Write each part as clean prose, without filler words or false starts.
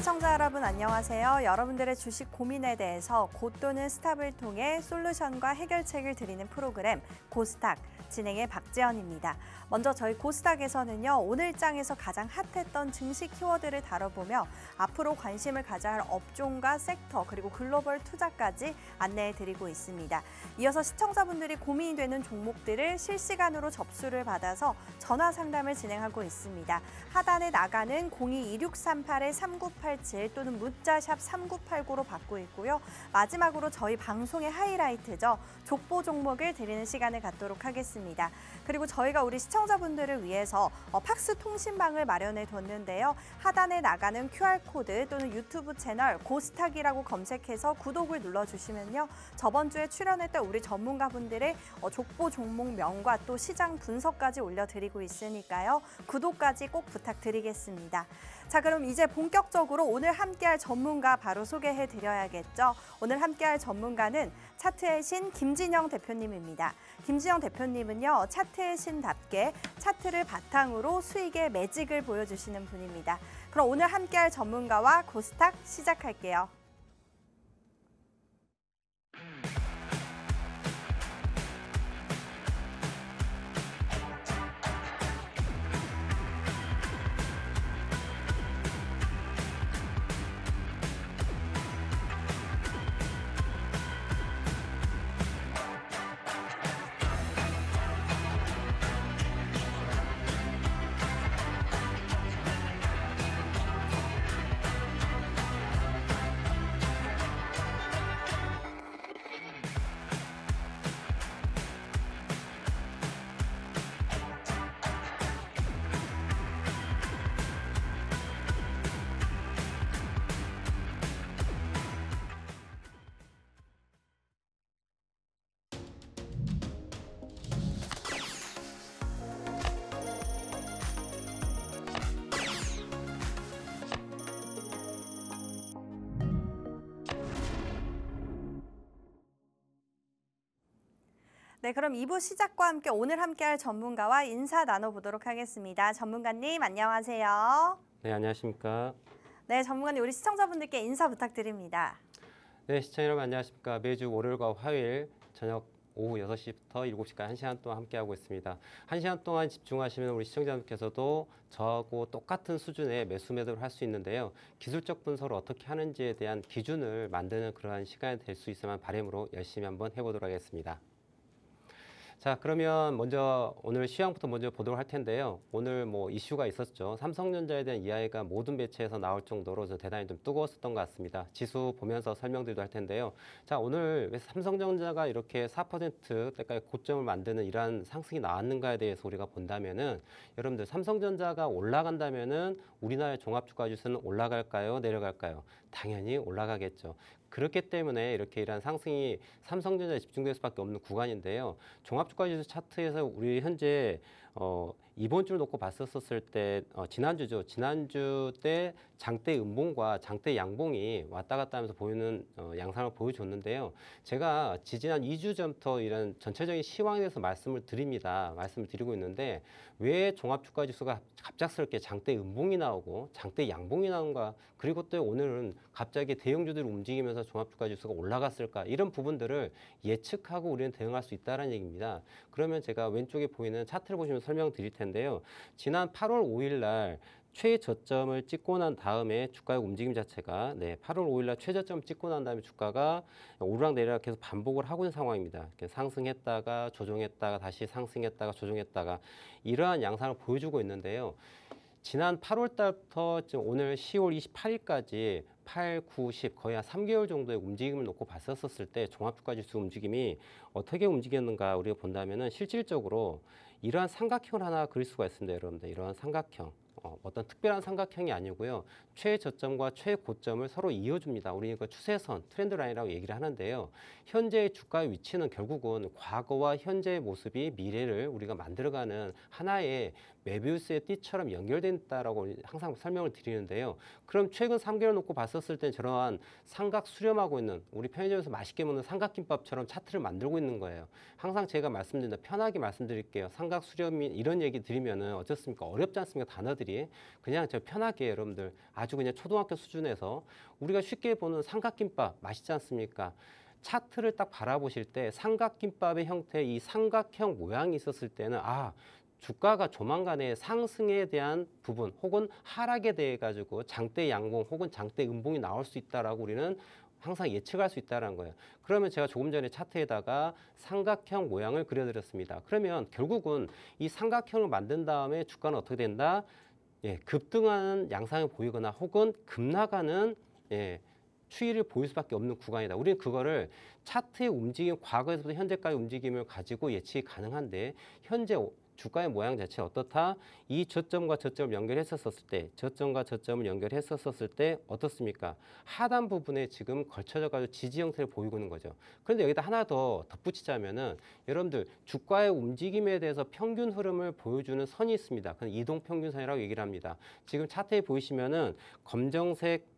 시청자 여러분 안녕하세요. 여러분들의 주식 고민에 대해서 고 또는 스탑을 통해 솔루션과 해결책을 드리는 프로그램 고스탁 진행의 박지연입니다. 먼저 저희 고스탁에서는요, 오늘장에서 가장 핫했던 증시 키워드를 다뤄보며 앞으로 관심을 가져야 할 업종과 섹터 그리고 글로벌 투자까지 안내해드리고 있습니다. 이어서 시청자분들이 고민이 되는 종목들을 실시간으로 접수를 받아서 전화 상담을 진행하고 있습니다. 하단에 나가는 022638-3987 또는 문자샵 3989로 받고 있고요. 마지막으로 저희 방송의 하이라이트죠. 족보 종목을 드리는 시간을 갖도록 하겠습니다. 그리고 저희가 우리 시청자분들을 위해서 팍스 통신방을 마련해 뒀는데요. 하단에 나가는 QR코드 또는 유튜브 채널 고스탁이라고 검색해서 구독을 눌러주시면요. 저번 주에 출연했던 우리 전문가분들의 족보 종목명과 또 시장 분석까지 올려드리고 있으니까요. 구독까지 꼭 부탁드리겠습니다. 자, 그럼 이제 본격적으로 오늘 함께할 전문가 바로 소개해드려야겠죠. 오늘 함께할 전문가는 차트의 신 김진영 대표님입니다. 김진영 대표님은요, 차트의 신답게 차트를 바탕으로 수익의 매직을 보여주시는 분입니다. 그럼 오늘 함께할 전문가와 고스탁 시작할게요. 네, 그럼 2부 시작과 함께 오늘 함께할 전문가와 인사 나눠보도록 하겠습니다. 전문가님 안녕하세요. 네, 안녕하십니까. 네, 전문가님 우리 시청자분들께 인사 부탁드립니다. 네, 시청자 여러분 안녕하십니까. 매주 월요일과 화요일 저녁 오후 6시부터 7시까지 1시간 동안 함께하고 있습니다. 1시간 동안 집중하시면 우리 시청자분께서도 저하고 똑같은 수준의 매수 매도를 할 수 있는데요. 기술적 분석을 어떻게 하는지에 대한 기준을 만드는 그러한 시간이 될 수 있으면 바람으로 열심히 한번 해보도록 하겠습니다. 자, 그러면 먼저 오늘 시황부터 먼저 보도록 할 텐데요. 오늘 뭐 이슈가 있었죠. 삼성전자에 대한 이야기가 모든 매체에서 나올 정도로 대단히 좀 뜨거웠었던 것 같습니다. 지수 보면서 설명드리도 할 텐데요. 자, 오늘 왜 삼성전자가 이렇게 4%대까지 고점을 만드는 이러한 상승이 나왔는가에 대해서 우리가 본다면은, 여러분들 삼성전자가 올라간다면은 우리나라의 종합주가 지수는 올라갈까요? 내려갈까요? 당연히 올라가겠죠. 그렇기 때문에 이렇게 이러한 상승이 삼성전자에 집중될 수밖에 없는 구간인데요. 종합주가지수 차트에서 우리 현재 이번 주를 놓고 봤었을 때 지난주죠. 지난주 때 장대 음봉과 장대 양봉이 왔다 갔다 하면서 보이는 양상을 보여줬는데요. 제가 지지난 2주 전부터 이런 전체적인 시황에 대해서 말씀을 드리고 있는데, 왜 종합주가지수가 갑작스럽게 장대 음봉이 나오고 장대 양봉이 나오는가, 그리고 또 오늘은 갑자기 대형주들이 움직이면서 종합주가지수가 올라갔을까, 이런 부분들을 예측하고 우리는 대응할 수 있다는 얘기입니다. 그러면 제가 왼쪽에 보이는 차트를 보시면 설명드릴 텐데요. 지난 8월 5일 날 최저점을 찍고 난 다음에 주가의 움직임 자체가 8월 5일 날 최저점 찍고 난 다음에 주가가 오르락내리락 계속 반복을 하고 있는 상황입니다. 상승했다가 조정했다가 다시 상승했다가 조정했다가 이러한 양상을 보여주고 있는데요. 지난 8월 달부터 지금 오늘 10월 28일까지 8, 9, 10 거의 한 3개월 정도의 움직임을 놓고 봤었을 때 종합주가지수 움직임이 어떻게 움직였는가 우리가 본다면은, 실질적으로 이러한 삼각형을 하나 그릴 수가 있습니다. 여러분들, 이러한 삼각형. 어떤 특별한 삼각형이 아니고요. 최저점과 최고점을 서로 이어줍니다. 우리는 그 추세선, 트렌드 라인이라고 얘기를 하는데요. 현재의 주가의 위치는 결국은 과거와 현재의 모습이 미래를 우리가 만들어가는 하나의 메비우스의 띠처럼 연결된다라고 항상 설명을 드리는데요. 그럼 최근 3개월 놓고 봤었을 때 저러한 삼각 수렴하고 있는 우리 편의점에서 맛있게 먹는 삼각김밥처럼 차트를 만들고 있는 거예요. 항상 제가 말씀드린다 편하게 말씀드릴게요. 삼각 수렴이 이런 얘기 드리면은 어떻습니까? 어렵지 않습니까? 단어들이 그냥 저 편하게 여러분들 아주 그냥 초등학교 수준에서 우리가 쉽게 보는 삼각김밥 맛있지 않습니까? 차트를 딱 바라보실 때 삼각김밥의 형태 이 삼각형 모양이 있었을 때는 주가가 조만간에 상승에 대한 부분 혹은 하락에 대해 가지고 장대 양봉 혹은 장대 음봉이 나올 수 있다라고 우리는 항상 예측할 수 있다는 거예요. 그러면 제가 조금 전에 차트에다가 삼각형 모양을 그려드렸습니다. 그러면 결국은 이 삼각형을 만든 다음에 주가는 어떻게 된다? 급등하는 양상을 보이거나 혹은 급나가는 추이를 보일 수밖에 없는 구간이다. 우리는 그거를 차트의 움직임, 과거에서부터 현재까지 움직임을 가지고 예측이 가능한데 현재 주가의 모양 자체는 어떻다? 이 저점과 저점을 연결했었을 때, 저점과 저점을 연결했었을 때 어떻습니까? 하단 부분에 지금 걸쳐져 가지고 지지 형태를 보이고 있는 거죠. 그런데 여기다 하나 더 덧붙이자면은 여러분들 주가의 움직임에 대해서 평균 흐름을 보여주는 선이 있습니다. 그건 이동 평균선이라고 얘기를 합니다. 지금 차트에 보이시면은 검정색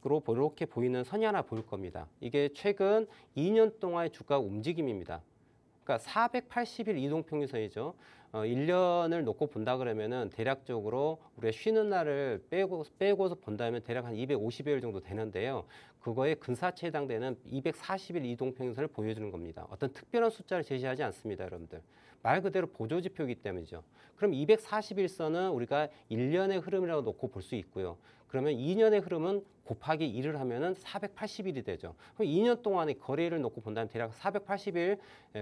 으로 이렇게 보이는 선이 하나 보일 겁니다. 이게 최근 2년 동안의 주가 움직임입니다. 그러니까 480일 이동평균선이죠. 1년을 놓고 본다 그러면은 대략적으로 우리가 쉬는 날을 빼고서 본다면 대략 한 250일 정도 되는데요. 그거에 근사치에 해당되는 240일 이동평균선을 보여주는 겁니다. 어떤 특별한 숫자를 제시하지 않습니다, 여러분들. 말 그대로 보조지표이기 때문이죠. 그럼 241선은 우리가 1년의 흐름이라고 놓고 볼 수 있고요. 그러면 2년의 흐름은 곱하기 1을 하면은 480일이 되죠. 그럼 2년 동안의 거래를 놓고 본다면 대략 480일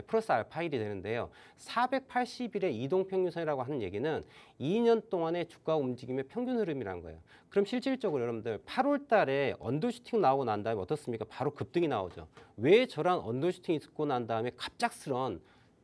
플러스 알파 1이 되는데요. 480일의 이동평균선이라고 하는 얘기는 2년 동안의 주가 움직임의 평균 흐름이라는 거예요. 그럼 실질적으로 여러분들 8월 달에 언더슈팅 나오고 난 다음에 어떻습니까? 바로 급등이 나오죠. 왜 저런 언더슈팅이 있고 난 다음에 갑작스런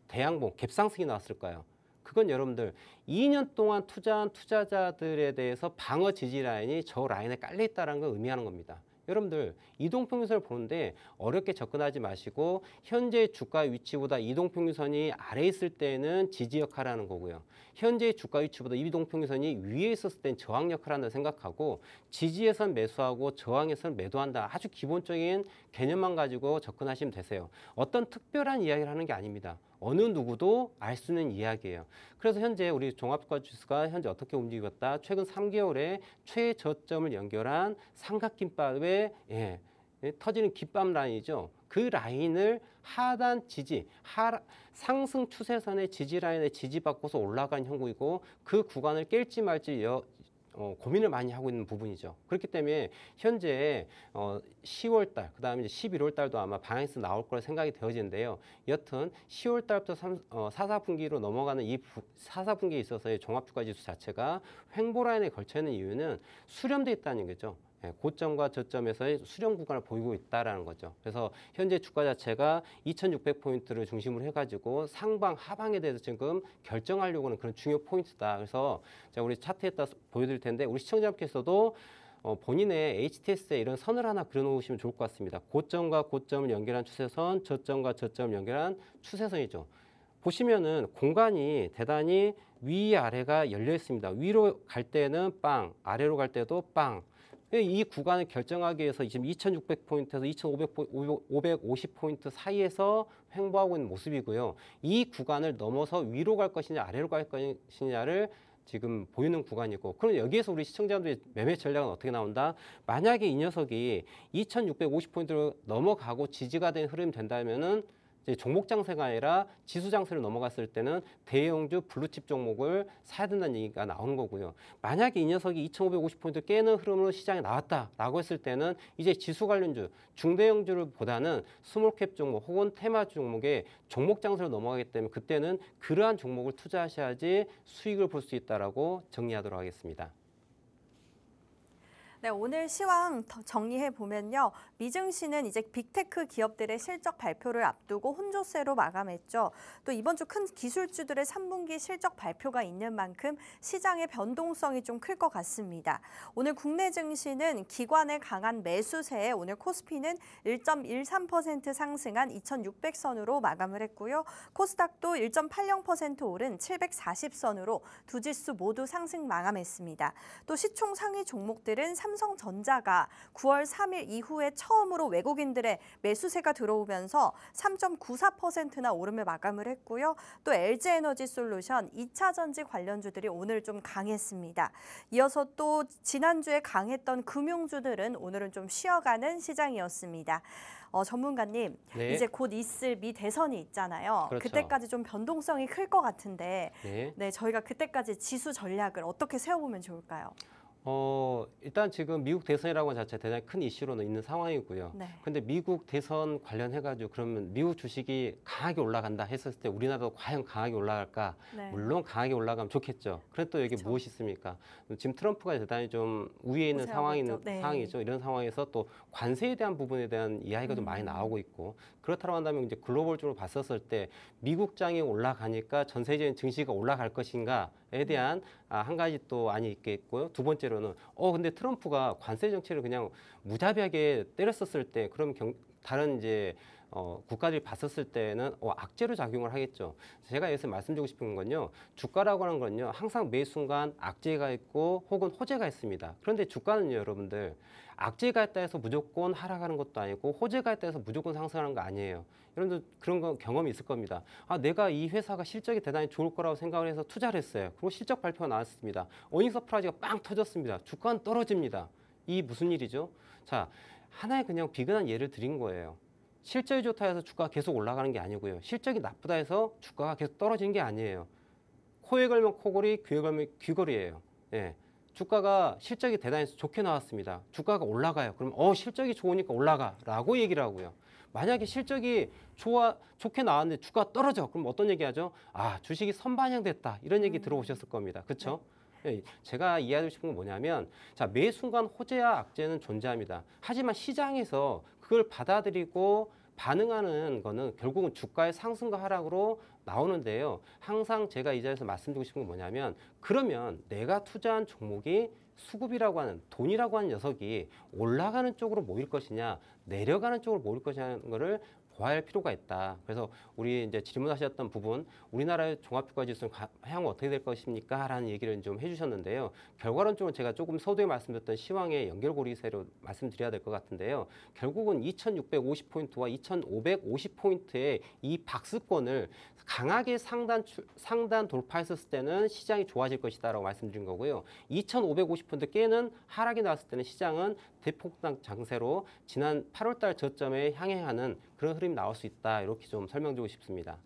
대양봉, 갭상승이 나왔을까요? 그건 여러분들 2년 동안 투자한 투자자들에 대해서 방어 지지 라인이 저 라인에 깔려 있다는 걸 의미하는 겁니다. 여러분들 이동평균선을 보는데 어렵게 접근하지 마시고 현재 주가 위치보다 이동평균선이 아래에 있을 때는 지지 역할을 하는 거고요. 현재 주가 위치보다 이동평균선이 위에 있었을 때는 저항 역할을 한다고 생각하고 지지에선 매수하고 저항에선 매도한다. 아주 기본적인 개념만 가지고 접근하시면 되세요. 어떤 특별한 이야기를 하는 게 아닙니다. 어느 누구도 알 수 있는 이야기예요. 그래서 현재 우리 종합주가 지수가 현재 어떻게 움직였다? 최근 3개월에 최저점을 연결한 삼각김밥의 터지는 김밥 라인이죠. 그 라인을 하단 지지, 상승 추세선의 지지 라인에 지지받고서 올라간 형국이고 그 구간을 깰지 말지 고민을 많이 하고 있는 부분이죠. 그렇기 때문에 현재 10월 달, 그 다음에 이제 11월 달도 아마 방향에서 나올 거라 생각이 되어지는데요. 여튼 10월 달부터 4사분기로 넘어가는 이 4사분기에 있어서의 종합주가지수 자체가 횡보라인에 걸쳐 있는 이유는 수렴돼 있다는 거죠. 고점과 저점에서의 수렴 구간을 보이고 있다라는 거죠. 그래서 현재 주가 자체가 2,600포인트를 중심으로 해가지고 상방, 하방에 대해서 지금 결정하려고 하는 그런 중요 포인트다. 그래서 제가 우리 차트에다 보여드릴 텐데 우리 시청자분께서도 본인의 HTS에 이런 선을 하나 그려놓으시면 좋을 것 같습니다. 고점과 고점을 연결한 추세선, 저점과 저점을 연결한 추세선이죠. 보시면은 공간이 대단히 위아래가 열려 있습니다. 위로 갈 때는 빵, 아래로 갈 때도 빵. 이 구간을 결정하기 위해서 지금 2,600포인트에서 2,550포인트 사이에서 횡보하고 있는 모습이고요. 이 구간을 넘어서 위로 갈 것이냐 아래로 갈 것이냐를 지금 보이는 구간이고, 그럼 여기에서 우리 시청자분들의 매매 전략은 어떻게 나온다? 만약에 이 녀석이 2,650포인트로 넘어가고 지지가 된 흐름이 된다면은 이제 종목 장세가 아니라 지수 장세를 넘어갔을 때는 대형주 블루칩 종목을 사야 된다는 얘기가 나오는 거고요. 만약에 이 녀석이 2,550포인트 깨는 흐름으로 시장에 나왔다라고 했을 때는 이제 지수 관련주, 중대형주를 보다는 스몰캡 종목 혹은 테마 종목에 종목 장세로 넘어가기 때문에 그때는 그러한 종목을 투자하셔야지 수익을 볼 수 있다라고 정리하도록 하겠습니다. 네, 오늘 시황 정리해 보면요. 미증시는 이제 빅테크 기업들의 실적 발표를 앞두고 혼조세로 마감했죠. 또 이번 주 큰 기술주들의 3분기 실적 발표가 있는 만큼 시장의 변동성이 좀 클 것 같습니다. 오늘 국내 증시는 기관의 강한 매수세에 오늘 코스피는 1.13% 상승한 2,600선으로 마감을 했고요. 코스닥도 1.80% 오른 740선으로 두 지수 모두 상승 마감했습니다. 또 시총 상위 종목들은 삼성전자가 9월 3일 이후에 처음으로 외국인들의 매수세가 들어오면서 3.94%나 오름을 마감을 했고요. 또 LG에너지솔루션, 2차 전지 관련주들이 오늘 좀 강했습니다. 이어서 또 지난주에 강했던 금융주들은 오늘은 좀 쉬어가는 시장이었습니다. 전문가님, 네. 이제 곧 있을 미 대선이 있잖아요. 그렇죠. 그때까지 좀 변동성이 클 것 같은데 네. 저희가 그때까지 지수 전략을 어떻게 세워보면 좋을까요? 일단 지금 미국 대선이라고 자체 대단히 큰 이슈로는 있는 상황이고요. 네. 근데 미국 대선 관련해가지고 그러면 미국 주식이 강하게 올라간다 했을 때 우리나라도 과연 강하게 올라갈까? 네. 물론 강하게 올라가면 좋겠죠. 그런데 또 여기 그렇죠. 무엇이 있습니까? 지금 트럼프가 대단히 좀 우위에 있는 우세하고 있죠. 네. 상황이죠. 이런 상황에서 또 관세에 대한 부분에 대한 이야기가 좀 많이 나오고 있고 그렇다고 한다면 이제 글로벌적으로 봤었을 때 미국장이 올라가니까 전 세계적인 증시가 올라갈 것인가에 대한 한 가지 또 안이 있겠고요. 두 번째로는 근데 트럼프가 관세 정책을 그냥 무자비하게 때렸었을 때 그럼 다른 이제 국가들이 봤었을 때는 악재로 작용을 하겠죠. 제가 여기서 말씀드리고 싶은 건요. 주가라고 하는 건요. 항상 매 순간 악재가 있고 혹은 호재가 있습니다. 그런데 주가는요, 여러분들 악재가 있다 해서 무조건 하락하는 것도 아니고 호재가 있다 해서 무조건 상승하는 거 아니에요. 여러분들 그런 거 경험이 있을 겁니다. 내가 이 회사가 실적이 대단히 좋을 거라고 생각을 해서 투자를 했어요. 그리고 실적 발표가 나왔습니다. 어닝 서프라이즈가 빵 터졌습니다. 주가는 떨어집니다. 이 무슨 일이죠? 자, 하나의 그냥 비근한 예를 드린 거예요. 실적이 좋다 해서 주가가 계속 올라가는 게 아니고요. 실적이 나쁘다 해서 주가가 계속 떨어지는 게 아니에요. 코에 걸면 코걸이, 귀에 걸면 귀걸이에요. 예. 주가가 실적이 대단히 좋게 나왔습니다. 주가가 올라가요. 그럼 실적이 좋으니까 올라가라고 얘기를 하고요. 만약에 실적이 좋게 나왔는데 주가가 떨어져. 그럼 어떤 얘기하죠? 주식이 선반영됐다. 이런 얘기 들어오셨을 겁니다. 그렇죠? 네. 제가 이해하고 싶은 건 뭐냐면 매 순간 호재와 악재는 존재합니다. 하지만 시장에서 그걸 받아들이고 반응하는 거는 결국은 주가의 상승과 하락으로 나오는데요. 항상 제가 이 자리에서 말씀드리고 싶은 건 뭐냐면 그러면 내가 투자한 종목이 수급이라고 하는 돈이라고 하는 녀석이 올라가는 쪽으로 모일 것이냐 내려가는 쪽으로 모일 것이냐는 거를 봐야 할 필요가 있다. 그래서 우리 이제 질문하셨던 부분, 우리나라의 종합주가지수는 향후 어떻게 될 것입니까? 라는 얘기를 좀 해주셨는데요. 결과론적으로 제가 조금 서두에 말씀드렸던 시황의 연결고리세로 말씀드려야 될 것 같은데요. 결국은 2,650포인트와 2,550포인트의 이 박스권을 강하게 상단 돌파했을 때는 시장이 좋아질 것이다라고 말씀드린 거고요. 2,550포인트 깨는 하락이 나왔을 때는 시장은 대폭락 장세로 지난 8월달 저점에 향해하는 그런 흐름이 나올 수 있다. 이렇게 좀 설명드리고 싶습니다.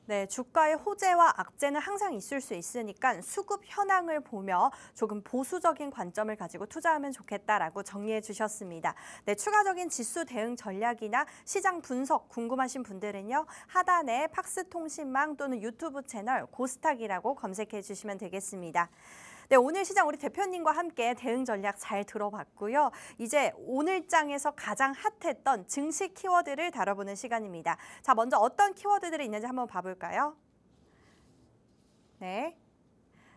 네, 주가의 호재와 악재는 항상 있을 수 있으니까 수급 현황을 보며 조금 보수적인 관점을 가지고 투자하면 좋겠다라고 정리해 주셨습니다. 네, 추가적인 지수 대응 전략이나 시장 분석 궁금하신 분들은요. 하단에 팍스통신망 또는 유튜브 채널 고스탁이라고 검색해 주시면 되겠습니다. 네, 오늘 시장 우리 대표님과 함께 대응 전략 잘 들어봤고요. 이제 오늘 장에서 가장 핫했던 증시 키워드를 다뤄보는 시간입니다. 자, 먼저 어떤 키워드들이 있는지 한번 봐볼까요? 네.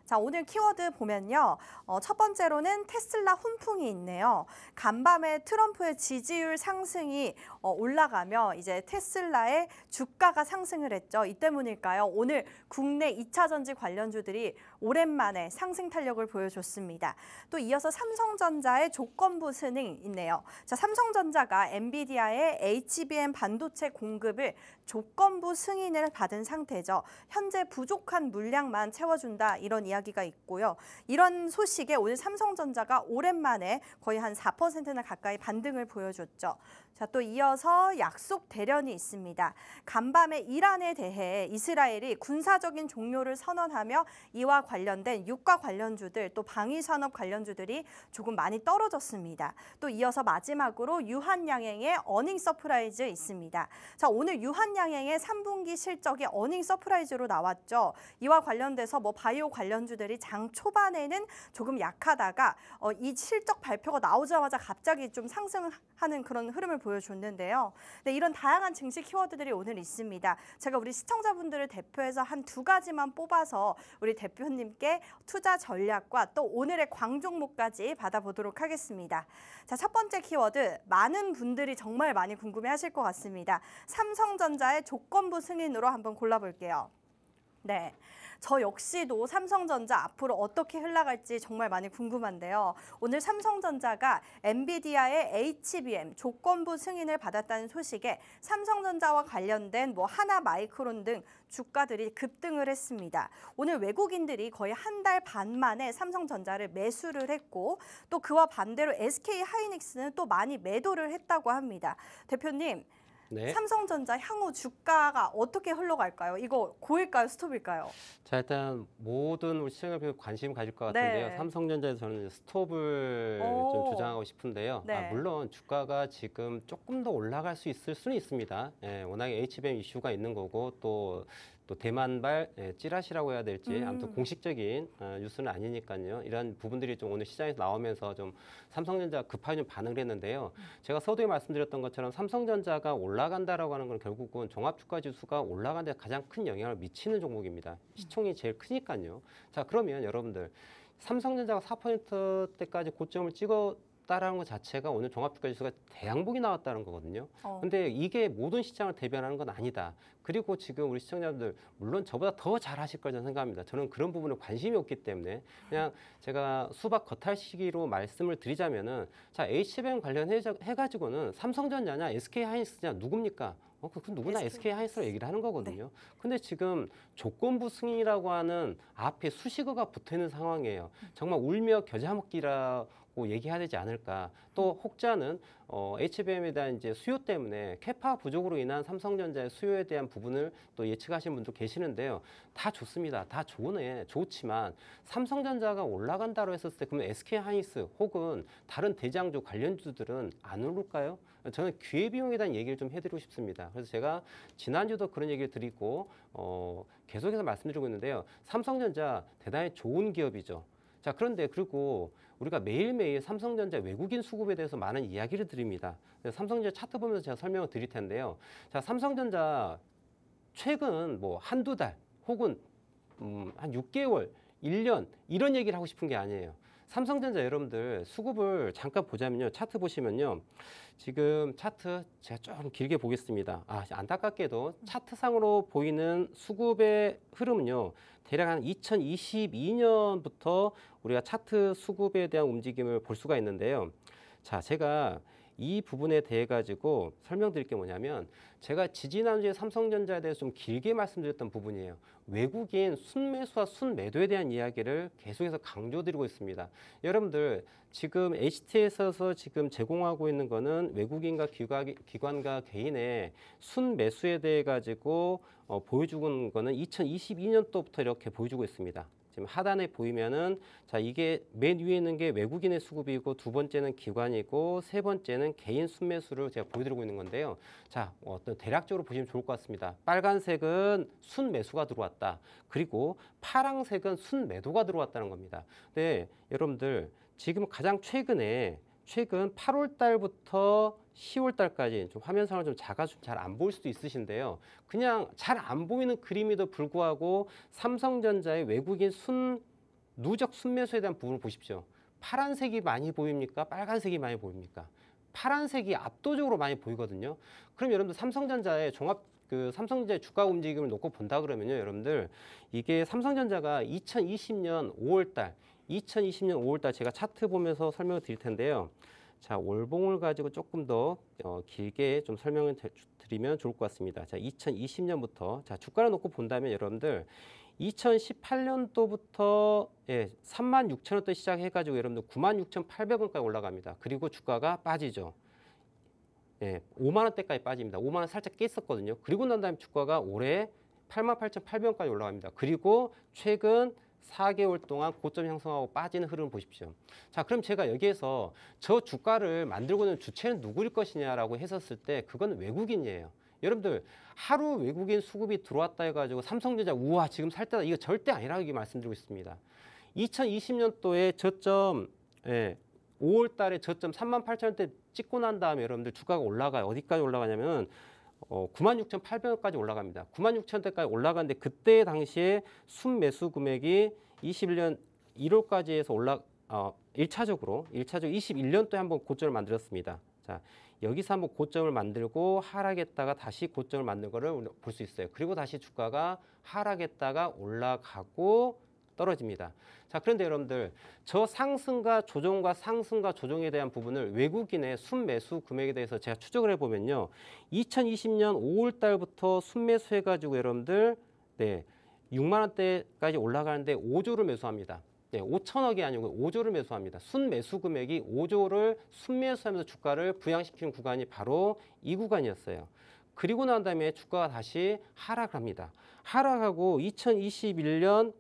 자, 오늘 키워드 보면요. 첫 번째로는 테슬라 훈풍이 있네요. 간밤에 트럼프의 지지율 상승이 올라가며 이제 테슬라의 주가가 상승을 했죠. 이 때문일까요? 오늘 국내 2차 전지 관련주들이 오랜만에 상승 탄력을 보여줬습니다. 또 이어서 삼성전자의 조건부 승인이 있네요. 자, 삼성전자가 엔비디아의 HBM 반도체 공급을 조건부 승인을 받은 상태죠. 현재 부족한 물량만 채워준다 이런 이야기가 있고요. 이런 소식에 오늘 삼성전자가 오랜만에 거의 한 4%나 가까이 반등을 보여줬죠. 자, 또 이어서 약속 대련이 있습니다. 간밤에 이란에 대해 이스라엘이 군사적인 종료를 선언하며 이와 관련된 유가 관련주들 또 방위산업 관련주들이 조금 많이 떨어졌습니다. 또 이어서 마지막으로 유한양행의 어닝 서프라이즈 있습니다. 자, 오늘 유한양행의 3분기 실적이 어닝 서프라이즈로 나왔죠. 이와 관련돼서 바이오 관련 관련주들이 장 초반에는 조금 약하다가 이 실적 발표가 나오자마자 갑자기 좀 상승하는 그런 흐름을 보여줬는데요. 네, 이런 다양한 증시 키워드들이 오늘 있습니다. 제가 우리 시청자분들을 대표해서 한 두 가지만 뽑아서 우리 대표님께 투자 전략과 또 오늘의 광종목까지 받아보도록 하겠습니다. 자, 첫 번째 키워드, 많은 분들이 정말 많이 궁금해하실 것 같습니다. 삼성전자의 조건부 승인으로 한번 골라볼게요. 네, 저 역시도 삼성전자 앞으로 어떻게 흘러갈지 정말 많이 궁금한데요. 오늘 삼성전자가 엔비디아의 HBM 조건부 승인을 받았다는 소식에 삼성전자와 관련된 하나마이크론 등 주가들이 급등을 했습니다. 오늘 외국인들이 거의 한 달 반 만에 삼성전자를 매수를 했고 또 그와 반대로 SK하이닉스는 또 많이 매도를 했다고 합니다. 대표님, 네. 삼성전자 향후 주가가 어떻게 흘러갈까요? 이거 고일까요? 스톱일까요? 자, 일단 모든 우리 시청자분들 관심 가질 것 같은데요. 네. 삼성전자에서 저는 스톱을 오. 좀 주장하고 싶은데요. 네. 물론 주가가 지금 조금 더 올라갈 수 있을 수는 있습니다. 워낙에 HBM 이슈가 있는 거고 또 대만발 찌라시라고 해야 될지 아무튼 공식적인 뉴스는 아니니까요. 이런 부분들이 좀 오늘 시장에서 나오면서 좀 삼성전자 급하게 좀 반응을 했는데요. 제가 서두에 말씀드렸던 것처럼 삼성전자가 올라간다라고 하는 건 결국은 종합주가지수가 올라가는 데 가장 큰 영향을 미치는 종목입니다. 시총이 제일 크니까요. 자, 그러면 여러분들 삼성전자가 4%대까지 고점을 찍었다라는 것 자체가 오늘 종합주가지수가 대양봉이 나왔다는 거거든요. 근데 이게 모든 시장을 대변하는 건 아니다. 그리고 지금 우리 시청자분들 물론 저보다 더 잘하실 거라고 생각합니다. 저는 그런 부분에 관심이 없기 때문에 그냥 제가 수박 겉핥기로 말씀을 드리자면은 자, HBM 관련해가지고는 삼성전자냐 SK하이닉스냐 누굽니까? 그 누구나 SK하이닉스로 얘기를 하는 거거든요. 근데 지금 조건부 승인이라고 하는 앞에 수식어가 붙어 있는 상황이에요. 정말 울며 겨자 먹기라고 얘기해야 되지 않을까. 또 혹자는 HBM에 대한 이제 수요 때문에 캐파 부족으로 인한 삼성전자의 수요에 대한 부분을 또 예측하시는 분도 계시는데요. 다 좋습니다. 다 좋지만 삼성전자가 올라간다고 했었을 때 그러면 SK하이닉스 혹은 다른 대장주 관련주들은 안 오를까요? 저는 기회비용에 대한 얘기를 좀 해드리고 싶습니다. 그래서 제가 지난주도 그런 얘기를 드리고 계속해서 말씀드리고 있는데요. 삼성전자 대단히 좋은 기업이죠. 자, 그런데 그리고 우리가 매일매일 삼성전자 외국인 수급에 대해서 많은 이야기를 드립니다. 삼성전자 차트 보면서 제가 설명을 드릴 텐데요. 자, 삼성전자 최근 한두 달 혹은 한 6개월, 1년 이런 얘기를 하고 싶은 게 아니에요. 삼성전자 여러분들 수급을 잠깐 보자면요. 차트 보시면요. 지금 차트 제가 좀 길게 보겠습니다. 안타깝게도 차트상으로 보이는 수급의 흐름은요. 대략 한 2022년부터 우리가 차트 수급에 대한 움직임을 볼 수가 있는데요. 자, 제가 이 부분에 대해 가지고 설명드릴 게 뭐냐면 제가 지지난주에 삼성전자에 대해서 좀 길게 말씀드렸던 부분이에요. 외국인 순매수와 순매도에 대한 이야기를 계속해서 강조드리고 있습니다. 여러분들 지금 HT에서 지금 제공하고 있는 거는 외국인과 기관과 개인의 순매수에 대해 가지고 보여주는 거는 2022년도부터 이렇게 보여주고 있습니다. 지금 하단에 보이면은 자, 이게 맨 위에 있는 게 외국인의 수급이고 두 번째는 기관이고 세 번째는 개인 순매수를 제가 보여드리고 있는 건데요. 자, 어떤 대략적으로 보시면 좋을 것 같습니다. 빨간색은 순매수가 들어왔다. 그리고 파란색은 순매도가 들어왔다는 겁니다. 네, 여러분들 지금 가장 최근 8월 달부터 10월 달까지 좀 화면상으로 좀 작아서 잘 안 보일 수도 있으신데요. 그냥 잘 안 보이는 그림에도 불구하고 삼성전자의 외국인 누적 순매수에 대한 부분을 보십시오. 파란색이 많이 보입니까? 빨간색이 많이 보입니까? 파란색이 압도적으로 많이 보이거든요. 그럼 여러분들 삼성전자의 삼성전자의 주가 움직임을 놓고 본다 그러면요, 여러분들 이게 삼성전자가 2020년 5월 달 제가 차트 보면서 설명을 드릴 텐데요. 자, 월봉을 가지고 조금 더 길게 좀 설명을 드리면 좋을 것 같습니다. 자, 2020년부터 자, 주가를 놓고 본다면 여러분들 2018년도부터 36,000원대 시작해가지고 여러분들 96,800원까지 올라갑니다. 그리고 주가가 빠지죠. 5만 원대까지 빠집니다. 5만 원 살짝 깼었거든요. 그리고 난 다음에 주가가 올해 88,800원까지 올라갑니다. 그리고 최근 4개월 동안 고점 형성하고 빠지는 흐름을 보십시오. 자, 그럼 제가 여기에서 저 주가를 만들고 있는 주체는 누구일 것이냐라고 했었을 때 그건 외국인이에요. 여러분들 하루 외국인 수급이 들어왔다 해가지고 삼성전자 우와 지금 살 때다 이거 절대 아니라고 이렇게 말씀드리고 있습니다. 2020년도에 저점 5월 달에 저점 38,000원대 찍고 난 다음에 여러분들 주가가 올라가요. 어디까지 올라가냐면 96,800원까지 올라갑니다. 96,000원대까지 올라가는데 그때 당시에 순매수 금액이 21년 1월까지 해서 1차적으로 21년도에 한번 고점을 만들었습니다. 자, 여기서 한번 고점을 만들고 하락했다가 다시 고점을 만든 거를 볼 수 있어요. 그리고 다시 주가가 하락했다가 올라가고 떨어집니다. 자, 그런데 여러분들 저 상승과 조정에 대한 부분을 외국인의 순매수 금액에 대해서 제가 추적을 해보면요. 2020년 5월 달부터 순매수 해가지고 여러분들 6만 원대까지 올라가는데 5조를 매수합니다. 5천억이 아니고 5조를 매수합니다. 순매수 금액이 5조를 순매수하면서 주가를 부양시키는 구간이 바로 이 구간이었어요. 그리고 난 다음에 주가가 다시 하락합니다. 하락하고 2021년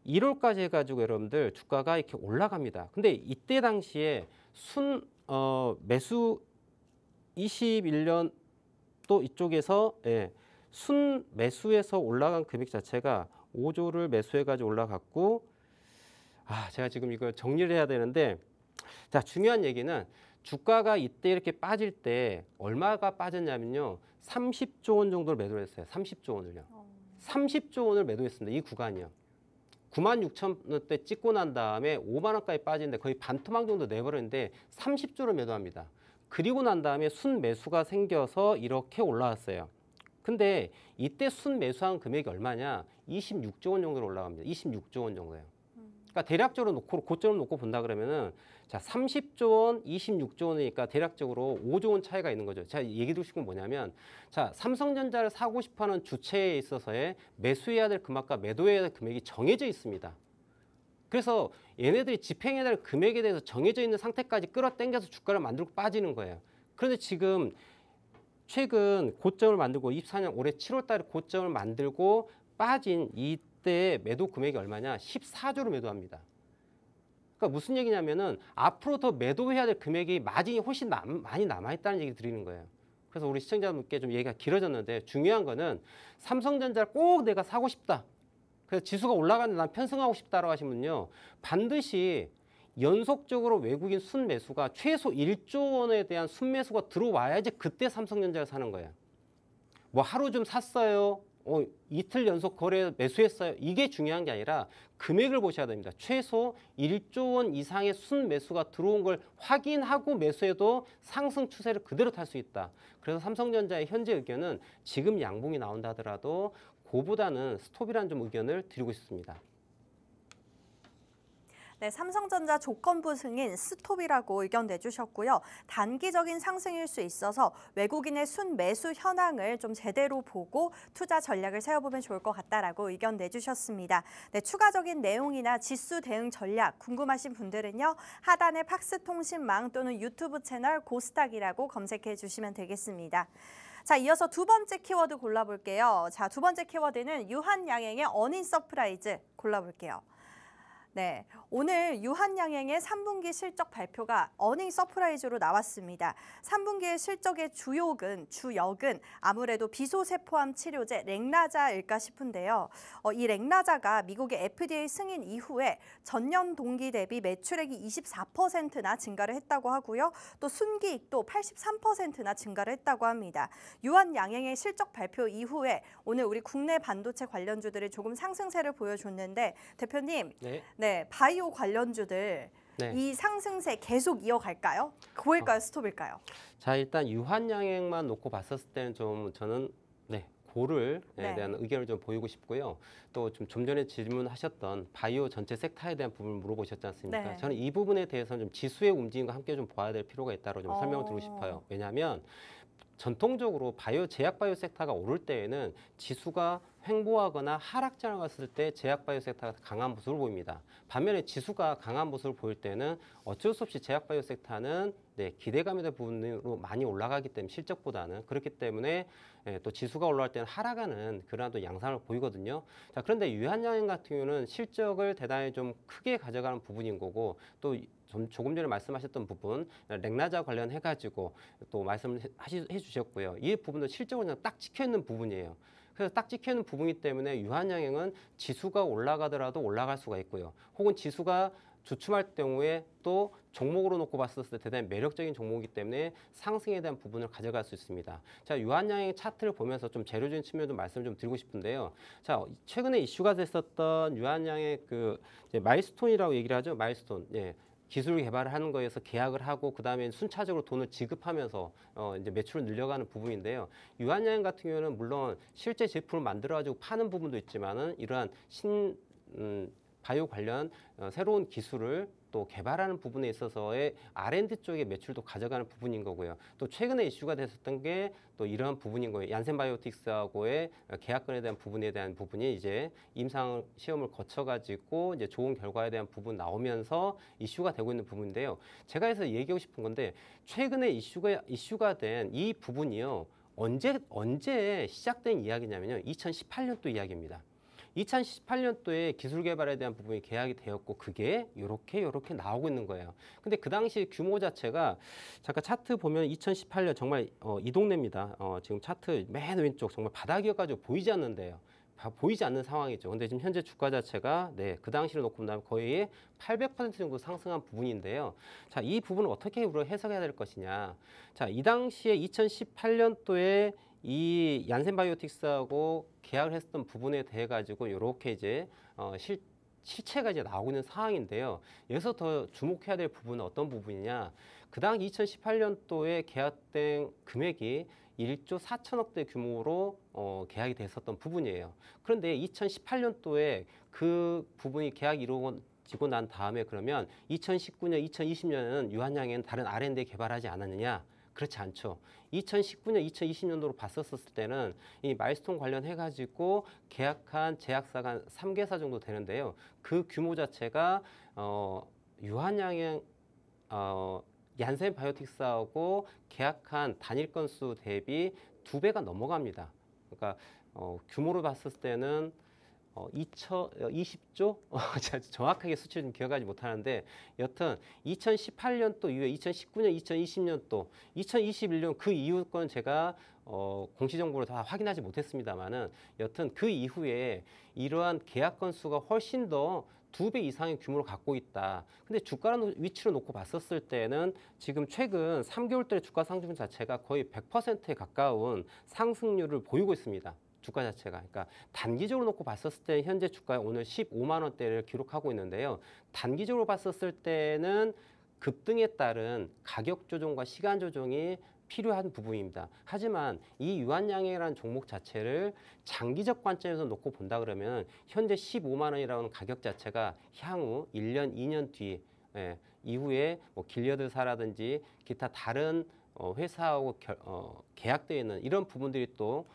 1월까지 해가지고 여러분들 주가가 이렇게 올라갑니다. 근데 이때 당시에 매수 21년 또 이쪽에서 순 매수에서 올라간 금액 자체가 5조를 매수해가지고 올라갔고 제가 지금 이걸 정리를 해야 되는데 자 중요한 얘기는 주가가 이때 이렇게 빠질 때 얼마가 빠졌냐면요 30조 원 정도를 매도를 했어요. 30조 원을요. 30조 원을 매도했습니다. 이 구간이요. 96,000원대 찍고 난 다음에 5만 원까지 빠지는데 거의 반토막 정도 내버렸는데 30조를 매도합니다. 그리고 난 다음에 순매수가 생겨서 이렇게 올라왔어요. 근데 이때 순매수한 금액이 얼마냐? 26조 원 정도로 올라갑니다. 26조 원 정도예요. 그러니까 대략적으로 고점을 놓고 본다 그러면은 자 30조 원, 26조 원이니까 대략적으로 5조 원 차이가 있는 거죠. 제가 얘기 드리고 싶은 건 뭐냐면 자 삼성전자를 사고 싶어하는 주체에 있어서의 매수해야 될 금액과 매도해야 될 금액이 정해져 있습니다. 그래서 얘네들이 집행해야 될 금액에 대해서 정해져 있는 상태까지 끌어당겨서 주가를 만들고 빠지는 거예요. 그런데 지금 최근 고점을 만들고 24년 올해 7월 달에 고점을 만들고 빠진 이때 매도 금액이 얼마냐? 14조로 매도합니다. 그러니까 무슨 얘기냐면은 앞으로 더 매도해야 될 금액이 마진이 훨씬 많이 남아있다는 얘기 드리는 거예요. 그래서 우리 시청자분께 좀 얘기가 길어졌는데 중요한 거는 삼성전자를 꼭 내가 사고 싶다. 그래서 지수가 올라가는데 난 편승하고 싶다라고 하시면요. 반드시 연속적으로 외국인 순매수가 최소 1조 원에 대한 순매수가 들어와야지 그때 삼성전자를 사는 거예요. 뭐 하루 좀 샀어요. 이틀 연속 거래 매수했어요. 이게 중요한 게 아니라 금액을 보셔야 됩니다. 최소 1조 원 이상의 순매수가 들어온 걸 확인하고 매수해도 상승 추세를 그대로 탈 수 있다. 그래서 삼성전자의 현재 의견은 지금 양봉이 나온다 하더라도 그보다는 스톱이라는 좀 의견을 드리고 있습니다. 네, 삼성전자 조건부 승인 스톱이라고 의견 내주셨고요. 단기적인 상승일 수 있어서 외국인의 순매수 현황을 좀 제대로 보고 투자 전략을 세워보면 좋을 것 같다라고 의견 내주셨습니다. 네, 추가적인 내용이나 지수 대응 전략 궁금하신 분들은요. 하단의 팍스통신망 또는 유튜브 채널 고스닥이라고 검색해 주시면 되겠습니다. 자, 이어서 두 번째 키워드 골라볼게요. 자, 두 번째 키워드는 유한양행의 어닝 서프라이즈 골라볼게요. 네, 오늘 유한양행의 3분기 실적 발표가 어닝 서프라이즈로 나왔습니다. 3분기의 실적의 주역은 아무래도 비소세포암 치료제 렉나자일까 싶은데요. 이 렉나자가 미국의 FDA 승인 이후에 전년 동기 대비 매출액이 24%나 증가를 했다고 하고요. 또 순기익도 83%나 증가를 했다고 합니다. 유한양행의 실적 발표 이후에 오늘 우리 국내 반도체 관련주들이 조금 상승세를 보여줬는데 대표님, 네, 바이오 관련주들 이 상승세 계속 이어갈까요? 고일까요? 스톱일까요? 자, 일단 유한양행만 놓고 봤었을 때는 좀 저는 고를 대한 의견을 좀 보이고 싶고요. 또 좀 전에 질문하셨던 바이오 전체 섹터에 대한 부분을 물어보셨지 않습니까? 네. 저는 이 부분에 대해서는 좀 지수의 움직임과 함께 좀 봐야 될 필요가 있다고 좀 설명을 드리고 싶어요. 왜냐하면 전통적으로 제약 바이오 섹터가 오를 때에는 지수가 횡보하거나 하락장을 갔을 때 제약 바이오 섹터가 강한 모습을 보입니다. 반면에 지수가 강한 모습을 보일 때는 어쩔 수 없이 제약 바이오 섹터는 기대감에 대한 부분으로 많이 올라가기 때문에 실적보다는 그렇기 때문에 또 지수가 올라갈 때는 하락하는 그러한 또 양상을 보이거든요. 자, 그런데 유한양행 같은 경우는 실적을 대단히 좀 크게 가져가는 부분인 거고 조금 전에 말씀하셨던 부분 렉나자 관련해가지고 또 말씀을 해주셨 주셨고요. 이 부분도 실적으로 그냥 딱 찍혀 있는 부분이에요. 그래서 딱 찍혀 있는 부분이기 때문에 유한양행은 지수가 올라가더라도 올라갈 수가 있고요. 혹은 지수가 주춤할 경우에 또 종목으로 놓고 봤을 때 대단히 매력적인 종목이기 때문에 상승에 대한 부분을 가져갈 수 있습니다. 자, 유한양행 차트를 보면서 좀 재료적인 측면도 말씀을 좀 드리고 싶은데요. 자, 최근에 이슈가 됐었던 유한양의 그 이제 마일스톤이라고 얘기를 하죠. 마일스톤. 예. 기술 개발을 하는 거에서 계약을 하고 그다음에 순차적으로 돈을 지급하면서 이제 매출을 늘려가는 부분인데요. 유한양행 같은 경우는 물론 실제 제품을 만들어 가지고 파는 부분도 있지만은 이러한 바이오 관련 새로운 기술을 또 개발하는 부분에 있어서의 R&D 쪽의 매출도 가져가는 부분인 거고요. 또 최근에 이슈가 됐었던 게 또 이러한 부분인 거예요. 얀센바이오틱스하고의 계약권에 대한 부분에 대한 부분이 이제 임상 시험을 거쳐가지고 이제 좋은 결과에 대한 부분 나오면서 이슈가 되고 있는 부분인데요. 제가 해서 얘기하고 싶은 건데 최근에 이슈가 된 이 부분이요. 언제 시작된 이야기냐면요. 2018년도 이야기입니다. 2018년도에 기술 개발에 대한 부분이 계약이 되었고 그게 요렇게 나오고 있는 거예요. 근데 그 당시 규모 자체가 잠깐 차트 보면 2018년 정말 이 동네입니다. 지금 차트 맨 왼쪽 정말 바닥이어가지고 보이지 않는데요. 보이지 않는 상황이죠. 근데 지금 현재 주가 자체가 그 당시로 놓고 본다면 거의 800% 정도 상승한 부분인데요. 자, 이 부분을 어떻게 우리가 해석해야 될 것이냐. 자, 이 당시에 2018년도에 이 얀센바이오틱스하고 계약을 했었던 부분에 대해 가지고 이렇게 이제 실체가 이제 나오고 있는 상황인데요. 여기서 더 주목해야 될 부분은 어떤 부분이냐? 그 당시 2018년도에 계약된 금액이 1조 4천억대 규모로 계약이 됐었던 부분이에요. 그런데 2018년도에 그 부분이 계약이 이루어지고 난 다음에 그러면 2019년, 2020년에는 유한양행은 다른 R&D 개발하지 않았느냐? 그렇지 않죠. 2019년, 2020년도로 봤었을 때는 이 마일스톤 관련해가지고 계약한 제약사가 한 3개사 정도 되는데요. 그 규모 자체가 유한양행, 얀센바이오틱스하고 계약한 단일 건수 대비 2배가 넘어갑니다. 그러니까 규모로 봤을 때는 20조? 정확하게 수치를 좀 기억하지 못하는데 여튼 2018년도 이후에 2019년, 2020년도, 2021년 그 이후 건 제가 공시정보를 다 확인하지 못했습니다만은 여튼 그 이후에 이러한 계약 건수가 훨씬 더 2배 이상의 규모를 갖고 있다. 근데 주가라는 위치로 놓고 봤었을 때는 지금 최근 3개월달의 주가 상승 자체가 거의 100%에 가까운 상승률을 보이고 있습니다. 주가 자체가. 그러니까 단기적으로 놓고 봤었을 때 현재 주가 오늘 15만 원대를 기록하고 있는데요. 단기적으로 봤었을 때는 급등에 따른 가격 조정과 시간 조정이 필요한 부분입니다. 하지만 이 유한양행이라는 종목 자체를 장기적 관점에서 놓고 본다 그러면 현재 15만 원이라는 가격 자체가 향후 1년, 2년 뒤 이후에 뭐 길리어드사라든지 기타 다른 회사하고 계약되어 있는 이런 부분들이 또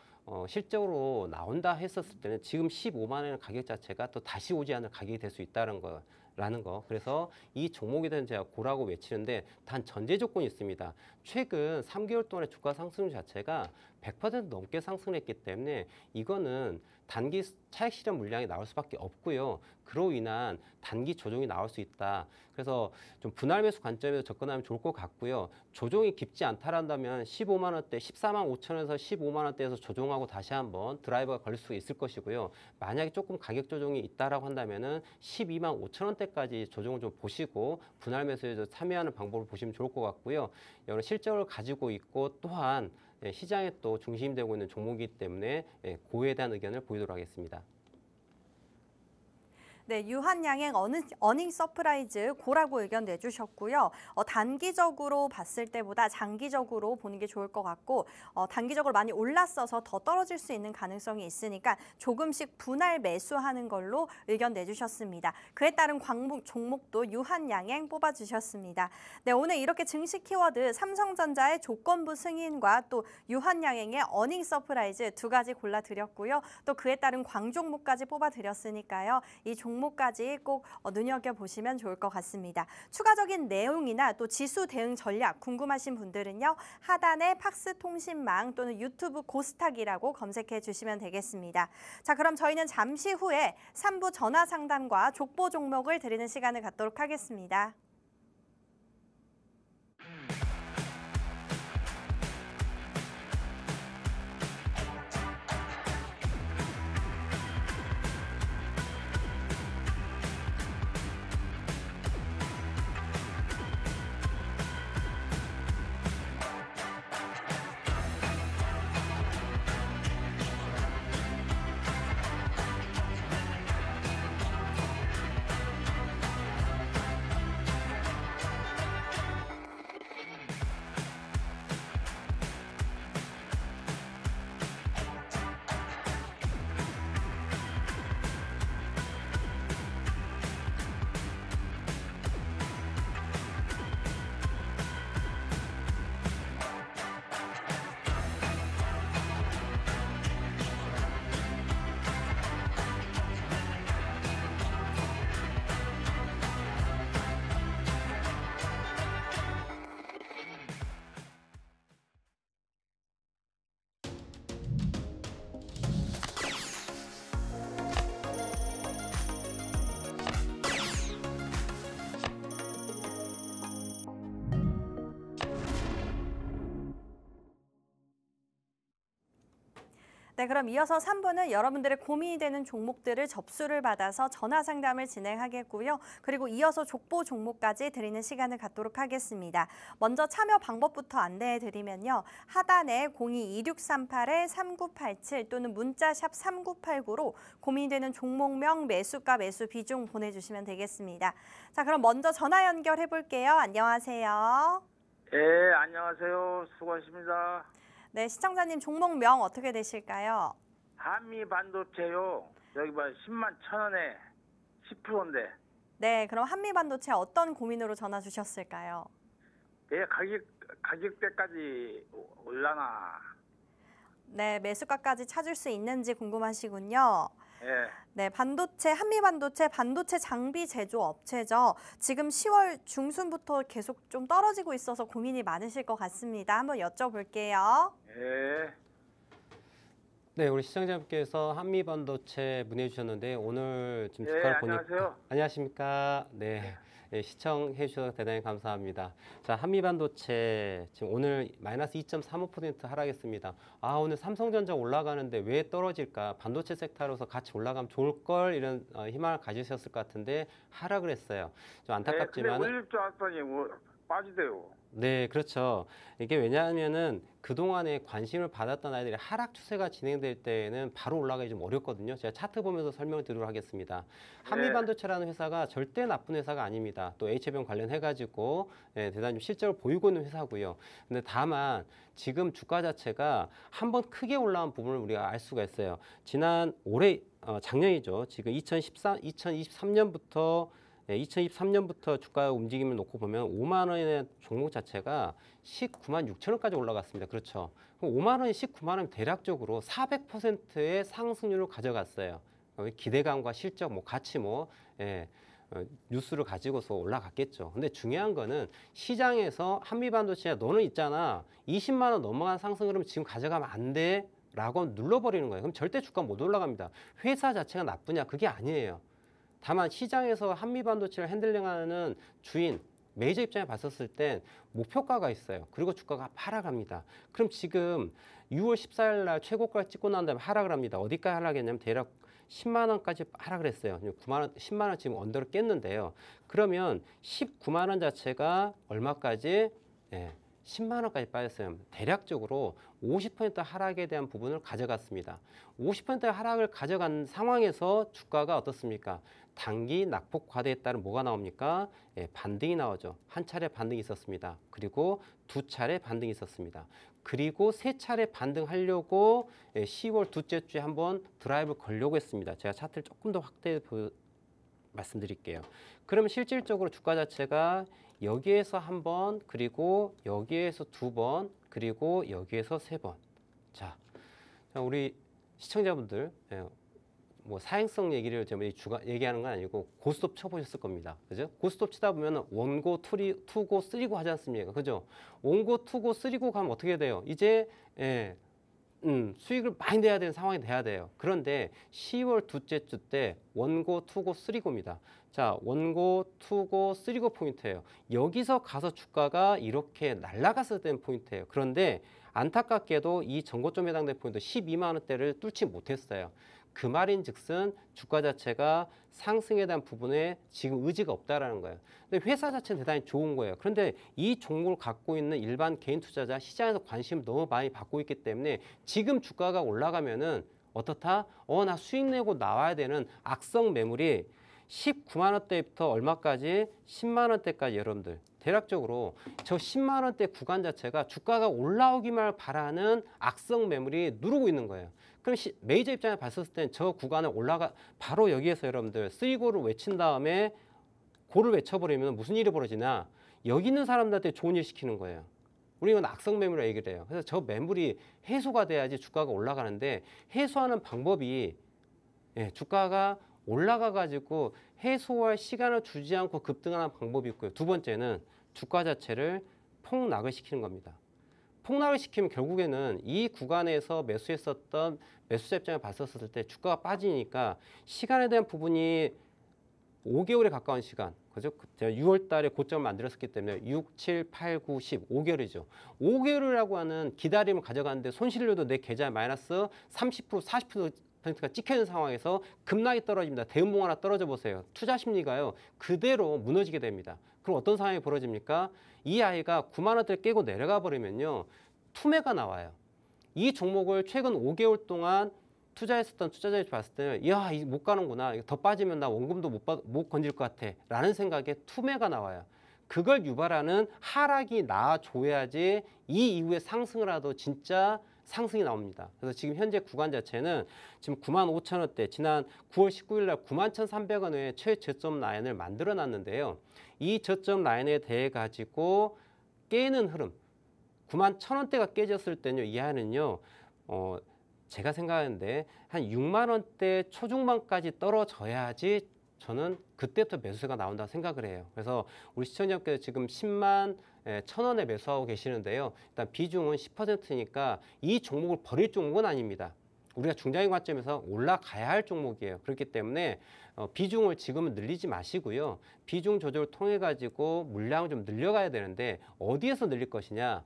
실적으로 나온다 했었을 때는 지금 15만 원의 가격 자체가 또 다시 오지 않을 가격이 될 수 있다는 거라는 거. 그래서 이 종목에 대한 제가 고라고 외치는데 단 전제 조건이 있습니다. 최근 3개월 동안의 주가 상승 자체가 100% 넘게 상승했기 때문에 이거는 단기 차익 실현 물량이 나올 수밖에 없고요. 그로 인한 단기 조정이 나올 수 있다. 그래서 좀 분할 매수 관점에서 접근하면 좋을 것 같고요. 조정이 깊지 않다란다면 15만 원대, 14만 5천원에서 15만 원대에서 조정하고 다시 한번 드라이버가 걸릴 수 있을 것이고요. 만약에 조금 가격 조정이 있다라고 한다면은 12만 5천 원대까지 조정을 좀 보시고 분할 매수에 참여하는 방법을 보시면 좋을 것 같고요. 여러 실적을 가지고 있고 또한 시장에 또 중심이 되고 있는 종목이기 때문에 고에 대한 의견을 보이도록 하겠습니다. 네, 유한양행 어닝 서프라이즈 고라고 의견 내주셨고요. 단기적으로 봤을 때보다 장기적으로 보는 게 좋을 것 같고 단기적으로 많이 올랐어서 더 떨어질 수 있는 가능성이 있으니까 조금씩 분할 매수하는 걸로 의견 내주셨습니다. 그에 따른 종목도 유한양행 뽑아주셨습니다. 네, 오늘 이렇게 증시 키워드 삼성전자의 조건부 승인과 또 유한양행의 어닝 서프라이즈 두 가지 골라드렸고요. 또 그에 따른 광종목까지 뽑아드렸으니까요. 이 종목까지 꼭 눈여겨보시면 좋을 것 같습니다. 추가적인 내용이나 또 지수 대응 전략 궁금하신 분들은요. 하단에 팍스통신망 또는 유튜브 고스탁이라고 검색해 주시면 되겠습니다. 자, 그럼 저희는 잠시 후에 3부 전화 상담과 족보 종목을 드리는 시간을 갖도록 하겠습니다. 네, 그럼 이어서 3부는 여러분들의 고민이 되는 종목들을 접수를 받아서 전화 상담을 진행하겠고요. 그리고 이어서 족보 종목까지 드리는 시간을 갖도록 하겠습니다. 먼저 참여 방법부터 안내해 드리면요. 하단에 02-2638-3987 또는 문자 샵 3989로 고민이 되는 종목명, 매수가, 매수 비중 보내주시면 되겠습니다. 자, 그럼 먼저 전화 연결해 볼게요. 안녕하세요. 예, 안녕하세요. 수고하십니다. 네, 시청자님 종목명 어떻게 되실까요? 한미 반도체요. 여기 봐, 10만 1,000원에 10%인데. 네, 그럼 한미반도체 어떤 고민으로 전화 주셨을까요? 예, 가격대까지 올라나. 네, 매수가까지 찾을 수 있는지 궁금하시군요. 예, 네, 한미반도체 반도체 장비 제조 업체죠. 지금 10월 중순부터 계속 좀 떨어지고 있어서 고민이 많으실 것 같습니다. 한번 여쭤볼게요. 예. 네, 우리 시청자분께서 한미반도체 문의해 주셨는데 오늘 지금 예, 주가를 보니까 안녕하세요. 안녕하십니까? 네. 네, 시청해 주셔서 대단히 감사합니다. 자, 한미반도체 지금 오늘 마이너스 2.35% 하락했습니다. 아, 오늘 삼성전자 올라가는데 왜 떨어질까? 반도체 섹터로서 같이 올라가면 좋을 걸 이런 희망을 가지셨을 것 같은데 하락을 했어요. 좀 안타깝지만 근데 올릴 줄 알았더니 빠지대요. 네, 그렇죠. 이게 왜냐하면은 그동안에 관심을 받았던 아이들이 하락 추세가 진행될 때에는 바로 올라가기 좀 어렵거든요. 제가 차트 보면서 설명을 드리도록 하겠습니다. 한미반도체라는 회사가 절대 나쁜 회사가 아닙니다. 또 H병 관련해가지고 대단히 좀 실적을 보이고 있는 회사고요. 근데 다만 지금 주가 자체가 한번 크게 올라온 부분을 우리가 알 수가 있어요. 지난 올해 작년이죠. 지금 2023년부터 2023년부터 주가 움직임을 놓고 보면 5만 원의 종목 자체가 19만 6천 원까지 올라갔습니다. 그렇죠. 그럼 5만 원이 19만 원 대략적으로 400%의 상승률을 가져갔어요. 기대감과 실적, 같이 뉴스를 가지고서 올라갔겠죠. 근데 중요한 거는 시장에서 한미반도체야 너는 있잖아. 20만 원 넘어간 상승 그러면 지금 가져가면 안 돼. 라고 눌러버리는 거예요. 그럼 절대 주가 못 올라갑니다. 회사 자체가 나쁘냐? 그게 아니에요. 다만 시장에서 한미반도체를 핸들링하는 주인, 메이저 입장에 봤었을 땐 목표가가 있어요. 그리고 주가가 하락합니다. 그럼 지금 6월 14일 날 최고가를 찍고 난 다음에 하락을 합니다. 어디까지 하락했냐면 대략 10만 원까지 하락을 했어요. 9만 원, 10만 원 지금 언더를 깼는데요. 그러면 19만 원 자체가 얼마까지? 10만 원까지 빠졌어요. 대략적으로 50% 하락에 대한 부분을 가져갔습니다. 50% 하락을 가져간 상황에서 주가가 어떻습니까? 단기 낙폭 과대에 따른 뭐가 나옵니까? 반등이 나오죠. 한 차례 반등이 있었습니다. 그리고 두 차례 반등이 있었습니다. 그리고 세 차례 반등하려고 10월 둘째 주에 한번 드라이브 걸려고 했습니다. 제가 차트를 조금 더 확대해 말씀드릴게요. 그러면 실질적으로 주가 자체가 여기에서 한 번, 그리고 여기에서 두 번, 그리고 여기에서 세 번. 자, 우리 시청자분들 사행성 얘기를 얘기하는 건 아니고 고스톱 쳐보셨을 겁니다. 그죠? 고스톱 치다 보면 원고, 투고, 쓰리고 하지 않습니까? 그죠? 원고, 투고, 쓰리고 가면 어떻게 돼요? 이제 수익을 많이 내야 되는 상황이 돼야 돼요. 그런데 10월 둘째 주 때 원고, 투고, 쓰리고입니다. 자, 원고, 투고, 쓰리고 포인트예요. 여기서 가서 주가가 이렇게 날아갔을 때는 포인트예요. 그런데 안타깝게도 이 전고점에 해당되는 포인트 12만 원대를 뚫지 못했어요. 그 말인즉슨 주가 자체가 상승에 대한 부분에 지금 의지가 없다라는 거예요. 근데 회사 자체는 대단히 좋은 거예요. 그런데 이 종목을 갖고 있는 일반 개인 투자자 시장에서 관심을 너무 많이 받고 있기 때문에 지금 주가가 올라가면은 어떻다? 나 수익 내고 나와야 되는 악성 매물이 19만 원대부터 얼마까지? 10만 원대까지 여러분들. 대략적으로 저 10만 원대 구간 자체가 주가가 올라오기만 바라는 악성 매물이 누르고 있는 거예요. 그럼 메이저 입장에 봤었을 땐 저 구간을 바로 여기에서 여러분들 쓰리고를 외친 다음에 고를 외쳐버리면 무슨 일이 벌어지나? 여기 있는 사람들한테 좋은 일 시키는 거예요. 우리는 악성 매물이라고 얘기를 해요. 그래서 저 매물이 해소가 돼야지 주가가 올라가는데 해소하는 방법이 주가가 올라가가지고 해소할 시간을 주지 않고 급등하는 방법이 있고요. 두 번째는 주가 자체를 폭락을 시키는 겁니다. 폭락을 시키면 결국에는 이 구간에서 매수했었던 매수자 입장에 봤었을 때 주가가 빠지니까 시간에 대한 부분이 5개월에 가까운 시간, 그죠? 제가 6월 달에 고점을 만들었기 때문에 6, 7, 8, 9, 10, 5개월이죠. 5개월이라고 하는 기다림을 가져가는데 손실료도 내 계좌에 마이너스 30%, 40%가 찍혀 있는 상황에서 급락이 떨어집니다. 대음봉 하나 떨어져 보세요. 투자 심리가요, 그대로 무너지게 됩니다. 그럼 어떤 상황이 벌어집니까? 이 아이가 9만 원대를 깨고 내려가 버리면요, 투매가 나와요. 이 종목을 최근 5개월 동안 투자했었던 투자자들이 봤을 때는 야, 이거 못 가는구나. 이거 더 빠지면 나 원금도 못 건질 것 같아. 라는 생각에 투매가 나와요. 그걸 유발하는 하락이 나줘야지 이 이후에 상승을 하도 진짜 상승이 나옵니다. 그래서 지금 현재 구간 자체는 지금 9만 5천 원대, 지난 9월 19일 날 9만 1,300원의 최저점 라인을 만들어 놨는데요. 이 저점 라인에 대해 가지고 깨는 흐름, 9만 1,000원대가 깨졌을 때는요, 이 아이는요, 제가 생각하는데 한 6만 원대 초중반까지 떨어져야지 저는 그때부터 매수세가 나온다고 생각을 해요. 그래서 우리 시청자분께서 지금 10만 1,000원에 매수하고 계시는데요. 일단 비중은 10%니까 이 종목을 버릴 종목은 아닙니다. 우리가 중장기 관점에서 올라가야 할 종목이에요. 그렇기 때문에 비중을 지금은 늘리지 마시고요. 비중 조절을 통해 가지고 물량을 좀 늘려가야 되는데 어디에서 늘릴 것이냐.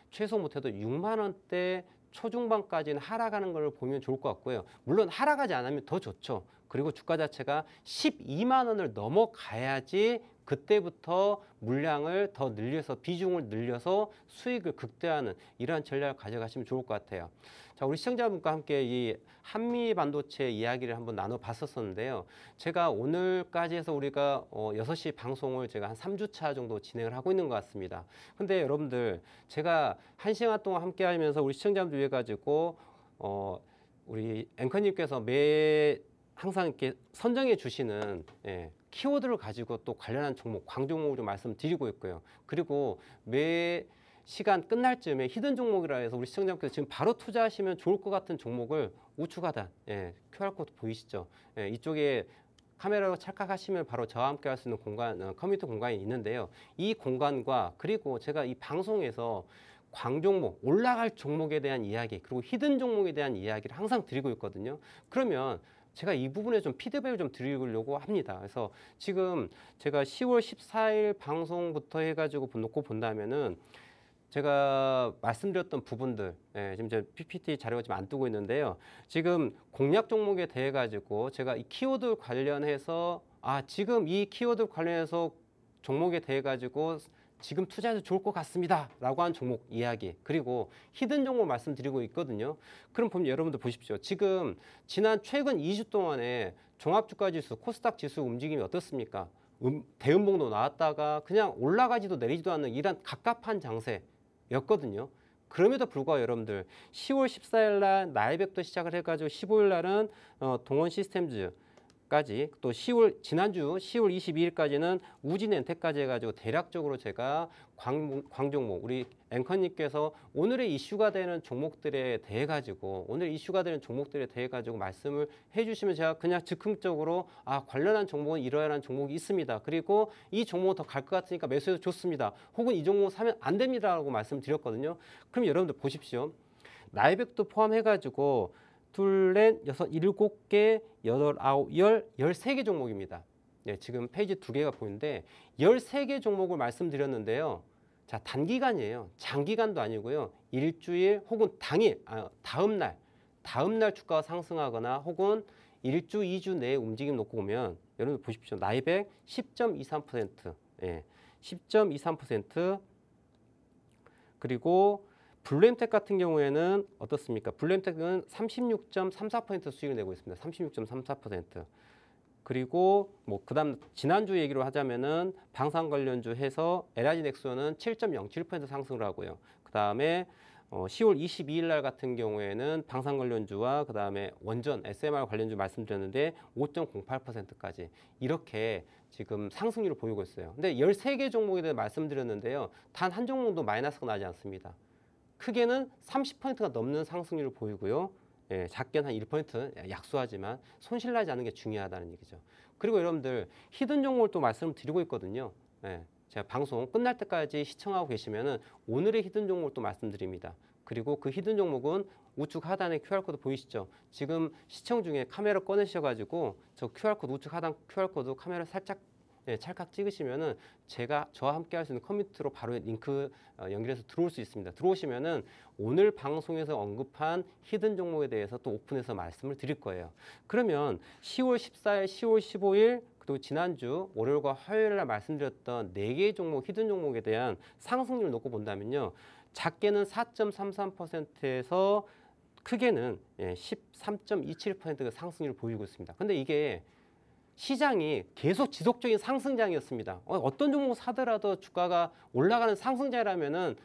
최소 못해도 6만 원대 초중반까지는 하락하는 걸 보면 좋을 것 같고요. 물론 하락하지 않으면 더 좋죠. 그리고 주가 자체가 12만 원을 넘어가야지 그때부터 물량을 더 늘려서 비중을 늘려서 수익을 극대화하는 이러한 전략을 가져가시면 좋을 것 같아요. 자, 우리 시청자분과 함께 이 한미 반도체 이야기를 한번 나눠봤었는데요. 제가 오늘까지 해서 우리가 6시 방송을 제가 한 3주차 정도 진행을 하고 있는 것 같습니다. 근데 여러분들, 제가 1시간 동안 함께 하면서 우리 시청자분들 위해 가지고 우리 앵커님께서 항상 이렇게 선정해 주시는 키워드를 가지고 또 관련한 종목, 광종목을 좀 말씀드리고 있고요. 그리고 매 시간 끝날 즈음에 히든 종목이라 해서 우리 시청자분께서 지금 바로 투자하시면 좋을 것 같은 종목을 우측 하단, QR코드 보이시죠? 이쪽에 카메라로 찰칵하시면 바로 저와 함께 할 수 있는 공간, 커뮤니티 공간이 있는데요. 이 공간과 그리고 제가 이 방송에서 광종목, 올라갈 종목에 대한 이야기, 그리고 히든 종목에 대한 이야기를 항상 드리고 있거든요. 그러면 제가 이 부분에 좀 피드백을 좀 드리려고 합니다. 그래서 지금 제가 10월 14일 방송부터 해가지고 놓고 본다면은 제가 말씀드렸던 부분들, 지금 제 PPT 자료가 지금 안 뜨고 있는데요. 지금 공략 종목에 대해 가지고 제가 이 키워드 관련해서 지금 이 키워드 관련해서 종목에 대해 가지고 지금 투자해도 좋을 것 같습니다 라고 한 종목 이야기, 그리고 히든 종목 말씀드리고 있거든요. 그럼 보면 여러분들 보십시오. 지금 지난 최근 2주 동안에 종합주가지수, 코스닥 지수 움직임이 어떻습니까? 대음봉도 나왔다가 그냥 올라가지도 내리지도 않는 이런 갑갑한 장세였거든요. 그럼에도 불구하고 여러분들 10월 14일 날 나이백도 시작을 해가지고 15일 날은 동원 시스템즈 까지, 또 지난주 10월 22일까지는 우진엔텍까지 해가지고 대략적으로 제가 광종목, 우리 앵커님께서 오늘의 이슈가 되는 종목들에 대해 가지고 말씀을 해주시면 제가 그냥 즉흥적으로 관련한 종목은 이러한 종목이 있습니다. 그리고 이 종목은 더 갈 것 같으니까 매수해도 좋습니다. 혹은 이 종목 사면 안 됩니다라고 말씀드렸거든요. 그럼 여러분들 보십시오. 나이백도 포함해가지고 둘, 넷, 여섯, 일곱 개, 여덟, 아홉, 13개 종목입니다. 지금 페이지 2개가 보이는데 13개 종목을 말씀드렸는데요. 자, 단기간이에요. 장기간도 아니고요. 일주일 혹은 당일, 다음날 주가가 상승하거나 혹은 1주, 2주 내에 움직임 놓고 보면 여러분 보십시오. 나이백 10.23%, 10.23%, 그리고 블루엠텍 같은 경우에는 어떻습니까? 블루엠텍은 36.34% 수익을 내고 있습니다. 36.34%. 그리고 그다음 지난주 얘기로 하자면은 방산 관련주 해서 LIG 넥스원은 7.07% 상승을 하고요. 그다음에 10월 22일 날 같은 경우에는 방산 관련주와 그다음에 원전 SMR 관련주 말씀드렸는데 5.08%까지 이렇게 지금 상승률을 보이고 있어요. 근데 13개 종목에 대해 말씀드렸는데요. 단 한 종목도 마이너스가 나지 않습니다. 크게는 30%가 넘는 상승률을 보이고요. 작게는 한 1% 약소하지만 손실나지 않는 게 중요하다는 얘기죠. 그리고 여러분들 히든 종목을 또 말씀을 드리고 있거든요. 제가 방송 끝날 때까지 시청하고 계시면은 오늘의 히든 종목을 또 말씀드립니다. 그리고 그 히든 종목은 우측 하단에 QR코드 보이시죠? 지금 시청 중에 카메라 꺼내셔가지고 저 QR코드 우측 하단 QR코드 카메라 살짝 찰칵 찍으시면은 저와 함께 할 수 있는 커뮤니티로 바로 링크 연결해서 들어올 수 있습니다. 들어오시면은 오늘 방송에서 언급한 히든 종목에 대해서 또 오픈해서 말씀을 드릴 거예요. 그러면 10월 14일, 10월 15일 그리고 지난주 월요일과 화요일 날 말씀드렸던 4개의 종목, 히든 종목에 대한 상승률 놓고 본다면요. 작게는 4.33%에서 크게는 13.27%가 상승률을 보이고 있습니다. 근데 이게 시장이 계속 지속적인 상승장이었습니다. 어떤 종목 사더라도 주가가 올라가는 상승장이라면은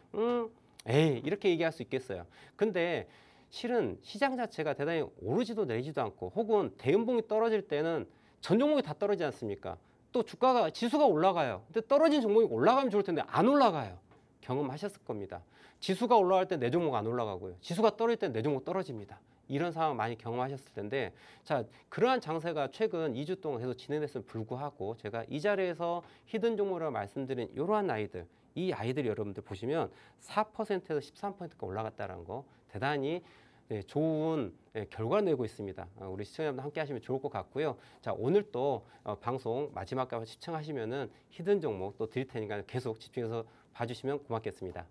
에이 이렇게 얘기할 수 있겠어요. 근데 실은 시장 자체가 대단히 오르지도 내리지도 않고 혹은 대음봉이 떨어질 때는 전 종목이 다 떨어지지 않습니까? 또 주가가 지수가 올라가요. 근데 떨어진 종목이 올라가면 좋을 텐데 안 올라가요. 경험하셨을 겁니다. 지수가 올라갈 때 내 종목 안 올라가고요. 지수가 떨어질 때 내 종목 떨어집니다. 이런 상황 많이 경험하셨을 텐데 자 그러한 장세가 최근 2주 동안 계속 진행됐음에도 불구하고 제가 이 자리에서 히든 종목이라고 말씀드린 이러한 아이들 이 아이들 여러분들 보시면 4%에서 13%가 올라갔다는 거 대단히 좋은 결과를 내고 있습니다. 우리 시청자분들 함께 하시면 좋을 것 같고요. 자 오늘 또 방송 마지막까지 시청하시면은 히든 종목 또 드릴 테니까 계속 집중해서 봐주시면 고맙겠습니다.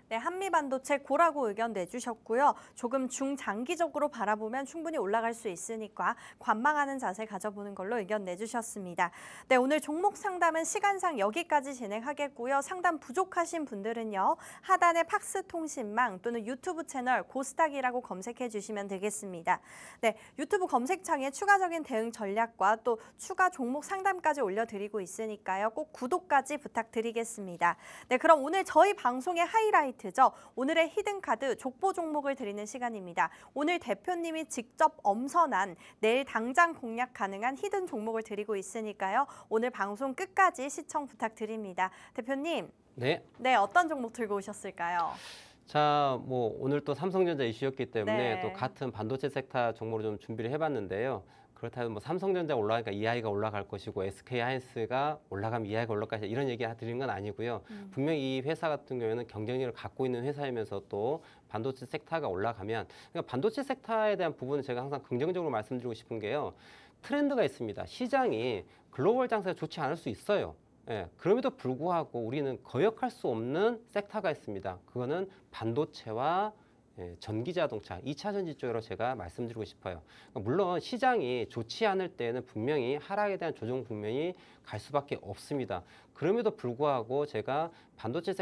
네, 한미반도체 고라고 의견 내주셨고요. 조금 중장기적으로 바라보면 충분히 올라갈 수 있으니까 관망하는 자세 가져보는 걸로 의견 내주셨습니다. 네, 오늘 종목 상담은 시간상 여기까지 진행하겠고요. 상담 부족하신 분들은요. 하단의 팍스통신망 또는 유튜브 채널 고스닥이라고 검색해 주시면 되겠습니다. 네, 유튜브 검색창에 추가적인 대응 전략과 또 추가 종목 상담까지 올려드리고 있으니까요. 꼭 구독까지 부탁드리겠습니다. 네, 그럼 오늘 저희 방송의 하이라이트 오늘의 히든카드 족보 종목을 드리는 시간입니다. 오늘 대표님이 직접 엄선한 내일 당장 공략 가능한 히든 종목을 드리고 있으니까요. 오늘 방송 끝까지 시청 부탁드립니다. 대표님, 네, 어떤 종목 들고 오셨을까요? 자, 뭐 오늘 또 삼성전자 이슈였기 때문에 네. 또 같은 반도체 섹터 종목으로 좀 준비를 해봤는데요. 그렇다면 뭐 삼성전자 올라가니까 EI가 올라갈 것이고 SK하이닉스가 올라가면 EI가 올라갈 것이다 이런 얘기 드리는 건 아니고요. 분명히 이 회사 같은 경우에는 경쟁력을 갖고 있는 회사이면서 또 반도체 섹터가 올라가면 그러니까 반도체 섹터에 대한 부분은 제가 항상 긍정적으로 말씀드리고 싶은 게요. 트렌드가 있습니다. 시장이 글로벌 장세가 좋지 않을 수 있어요. 예, 그럼에도 불구하고 우리는 거역할 수 없는 섹터가 있습니다. 그거는 반도체와 전기자동차, 2차 전지 쪽으로 제가 말씀드리고 싶어요. 물론 시장이 좋지 않을 때는 분명히 하락에 대한 조정 국면이 갈 수밖에 없습니다. 그럼에도 불구하고 제가 반도체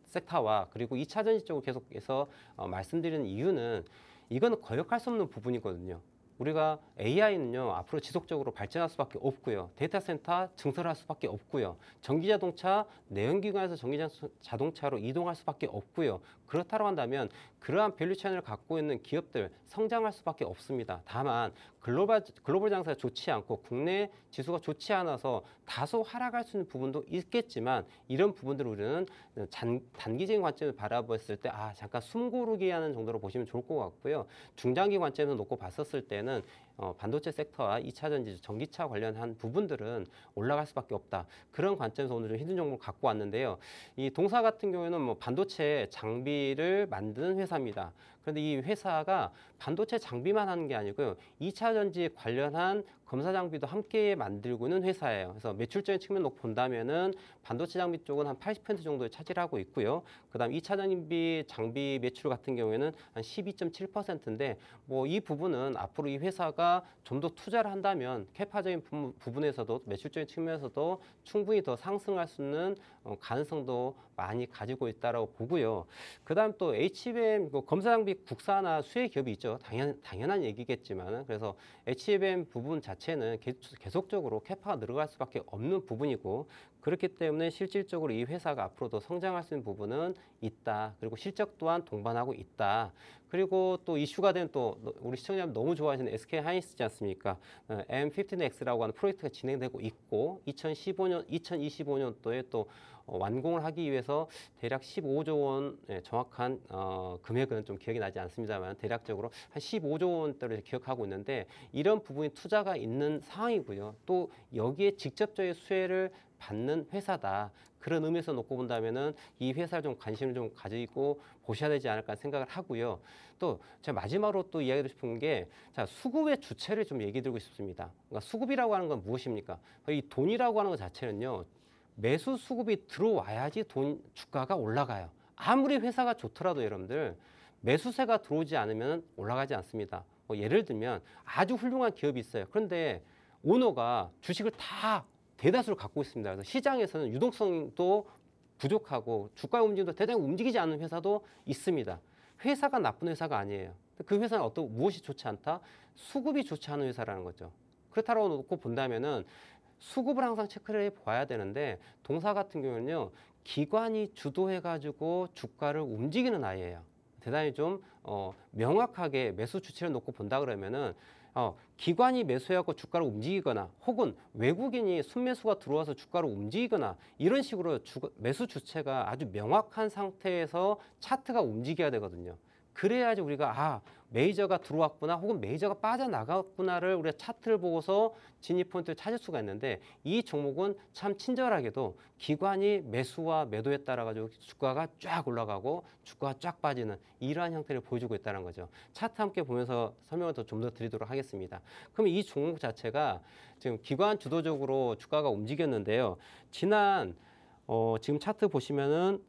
섹터와 그리고 2차 전지 쪽을 계속해서 말씀드리는 이유는 이건 거역할 수 없는 부분이거든요. 우리가 AI는요 앞으로 지속적으로 발전할 수밖에 없고요. 데이터 센터 증설할 수밖에 없고요. 전기자동차 내연기관에서 전기자동차로 이동할 수밖에 없고요. 그렇다고 한다면 그러한 밸류체인을 갖고 있는 기업들 성장할 수밖에 없습니다. 다만 글로벌 장세가 좋지 않고 국내 지수가 좋지 않아서 다소 하락할 수 있는 부분도 있겠지만 이런 부분들을 우리는 단기적인 관점에서 바라봤을 때 잠깐 숨 고르기 하는 정도로 보시면 좋을 것 같고요. 중장기 관점에서 놓고 봤었을 때는 반도체 섹터와 2차 전지, 전기차 관련한 부분들은 올라갈 수밖에 없다. 그런 관점에서 오늘 좀 히든 종목을 갖고 왔는데요. 이 동사 같은 경우에는 뭐 반도체 장비를 만드는 회사입니다. 그런데 이 회사가 반도체 장비만 하는 게 아니고요. 2차 전지 관련한 검사 장비도 함께 만들고 있는 회사예요. 그래서 매출적인 측면 놓고 본다면은 반도체 장비 쪽은 한 80% 정도를 차지하고 있고요. 그다음 2차 전지 장비 매출 같은 경우에는 한 12.7%인데 뭐 이 부분은 앞으로 이 회사가 좀 더 투자를 한다면 캐파적인 부분에서도 매출적인 측면에서도 충분히 더 상승할 수 있는 가능성도 많이 가지고 있다라고 보고요. 그다음 또 HBM 검사 장비 국산화 수혜 기업이 있죠. 당연한 얘기겠지만 그래서 HBM 부분 자체는 계속적으로 캐파가 늘어갈 수밖에 없는 부분이고 그렇기 때문에 실질적으로 이 회사가 앞으로도 성장할 수 있는 부분은 있다. 그리고 실적 또한 동반하고 있다. 그리고 또 이슈가 된 또 우리 시청자분 너무 좋아하시는 SK하이닉스지 않습니까? M15X라고 하는 프로젝트가 진행되고 있고 2025년도에 또 완공을 하기 위해서 대략 15조 원 정확한 금액은 좀 기억이 나지 않습니다만 대략적으로 한 15조 원대로 기억하고 있는데 이런 부분이 투자가 있는 상황이고요. 또 여기에 직접적인 수혜를 받는 회사다. 그런 의미에서 놓고 본다면은 이 회사를 좀 관심을 좀 가지고 보셔야 되지 않을까 생각을 하고요. 또 제가 마지막으로 또 이야기드리고 싶은 게, 자, 수급의 주체를 좀 얘기 드리고 싶습니다. 그러니까 수급이라고 하는 건 무엇입니까? 이 돈이라고 하는 것 자체는요, 매수 수급이 들어와야지 주가가 올라가요. 아무리 회사가 좋더라도 여러분들 매수세가 들어오지 않으면 올라가지 않습니다. 뭐 예를 들면 아주 훌륭한 기업이 있어요. 그런데 오너가 주식을 다 대다수를 갖고 있습니다. 그래서 시장에서는 유동성도 부족하고 주가 움직임도 대단히 움직이지 않는 회사도 있습니다. 회사가 나쁜 회사가 아니에요. 그 회사는 무엇이 좋지 않다? 수급이 좋지 않은 회사라는 거죠. 그렇다고 놓고 본다면은 수급을 항상 체크를 해봐야 되는데, 동사 같은 경우는요, 기관이 주도해가지고 주가를 움직이는 아이예요. 대단히 좀 명확하게 매수 주체를 놓고 본다 그러면은 기관이 매수해갖고 주가를 움직이거나, 혹은 외국인이 순매수가 들어와서 주가를 움직이거나, 이런 식으로 매수 주체가 아주 명확한 상태에서 차트가 움직여야 되거든요. 그래야지 우리가 메이저가 들어왔구나, 혹은 메이저가 빠져나갔구나를 우리가 차트를 보고서 진입 포인트를 찾을 수가 있는데, 이 종목은 참 친절하게도 기관이 매수와 매도에 따라 가지고 주가가 쫙 올라가고 주가가 쫙 빠지는 이러한 형태를 보여주고 있다는 거죠. 차트 함께 보면서 설명을 좀 더 드리도록 하겠습니다. 그럼 이 종목 자체가 지금 기관 주도적으로 주가가 움직였는데요. 지금 차트 보시면은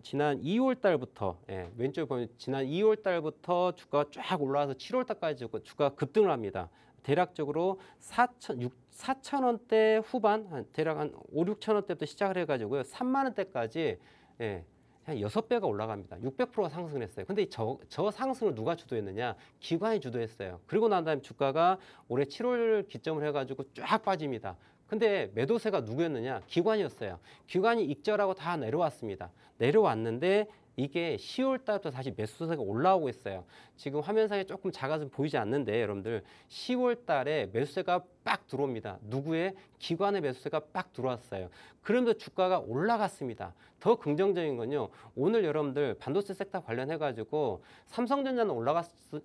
지난 2월 달부터, 왼쪽에 보면 지난 2월 달부터 주가가 쫙 올라와서 7월 달까지 주가가 급등을 합니다. 대략적으로 4,000원대 후반, 대략 한 5, 6,000원대부터 시작을 해가지고요. 3만 원대까지 한 6배가 올라갑니다. 600%가 상승을 했어요. 근데 저 상승을 누가 주도했느냐? 기관이 주도했어요. 그리고 난 다음에 주가가 올해 7월 기점을 해가지고 쫙 빠집니다. 근데 매도세가 누구였느냐? 기관이었어요. 기관이 익절하고 다 내려왔습니다. 내려왔는데 이게 10월 달부터 다시 매수세가 올라오고 있어요. 지금 화면상에 조금 작아서 보이지 않는데 여러분들 10월 달에 매수세가 빡 들어옵니다. 누구의? 기관의 매수세가 빡 들어왔어요. 그런데 주가가 올라갔습니다. 더 긍정적인 건요. 오늘 여러분들 반도체 섹터 관련해가지고 삼성전자는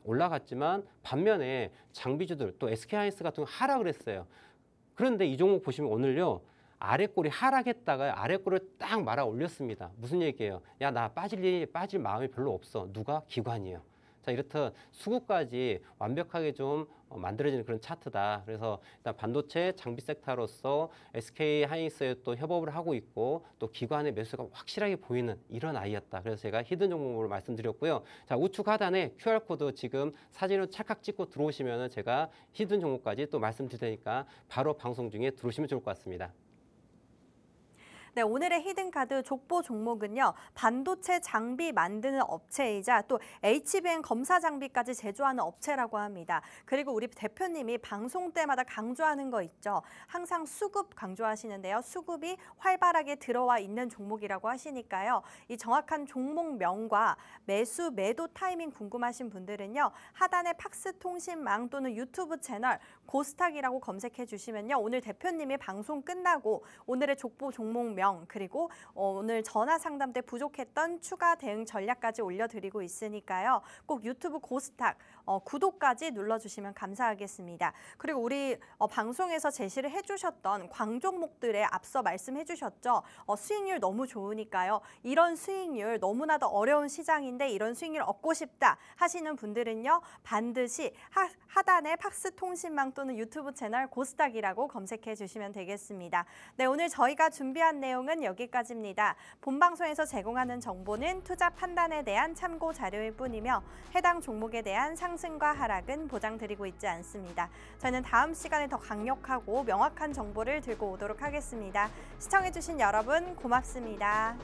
올라갔지만 반면에 장비주들 또 SK하이닉스 같은 거 하락을 했어요. 그런데 이 종목 보시면 오늘요, 아래꼬리 하락했다가 아래꼬리를 딱 말아 올렸습니다. 무슨 얘기예요? 야, 나 빠질 마음이 별로 없어. 누가? 기관이에요. 자, 이렇듯 수급까지 완벽하게 좀 만들어지는 그런 차트다. 그래서 일단 반도체 장비 섹터로서 SK하이닉스에 또 협업을 하고 있고, 또 기관의 매수가 확실하게 보이는 이런 아이였다. 그래서 제가 히든 종목으로 말씀드렸고요. 자, 우측 하단에 QR코드 지금 사진을 찰칵 찍고 들어오시면은 제가 히든 종목까지 또 말씀드릴 테니까 바로 방송 중에 들어오시면 좋을 것 같습니다. 네, 오늘의 히든카드 족보 종목은요, 반도체 장비 만드는 업체이자 또 HBM 검사 장비까지 제조하는 업체라고 합니다. 그리고 우리 대표님이 방송 때마다 강조하는 거 있죠. 항상 수급 강조하시는데요. 수급이 활발하게 들어와 있는 종목이라고 하시니까요. 이 정확한 종목명과 매수, 매도 타이밍 궁금하신 분들은요, 하단의 팍스통신망 또는 유튜브 채널 고스탁이라고 검색해 주시면요, 오늘 대표님이 방송 끝나고 오늘의 족보 종목명 그리고 오늘 전화 상담 때 부족했던 추가 대응 전략까지 올려드리고 있으니까요. 꼭 유튜브 고스탁 구독까지 눌러주시면 감사하겠습니다. 그리고 우리 방송에서 제시를 해주셨던 광종목들에 앞서 말씀해 주셨죠. 수익률 너무 좋으니까요. 이런 수익률 너무나도 어려운 시장인데 이런 수익률 얻고 싶다 하시는 분들은요. 반드시 하단에 팍스통신망 또는 유튜브 채널 고스탁이라고 검색해 주시면 되겠습니다. 네, 오늘 저희가 준비한 내용은 여기까지입니다. 본방송에서 제공하는 정보는 투자 판단에 대한 참고 자료일 뿐이며 해당 종목에 대한 상승과 하락은 보장드리고 있지 않습니다. 저는 다음 시간에 더 강력하고 명확한 정보를 들고 오도록 하겠습니다. 시청해주신 여러분 고맙습니다.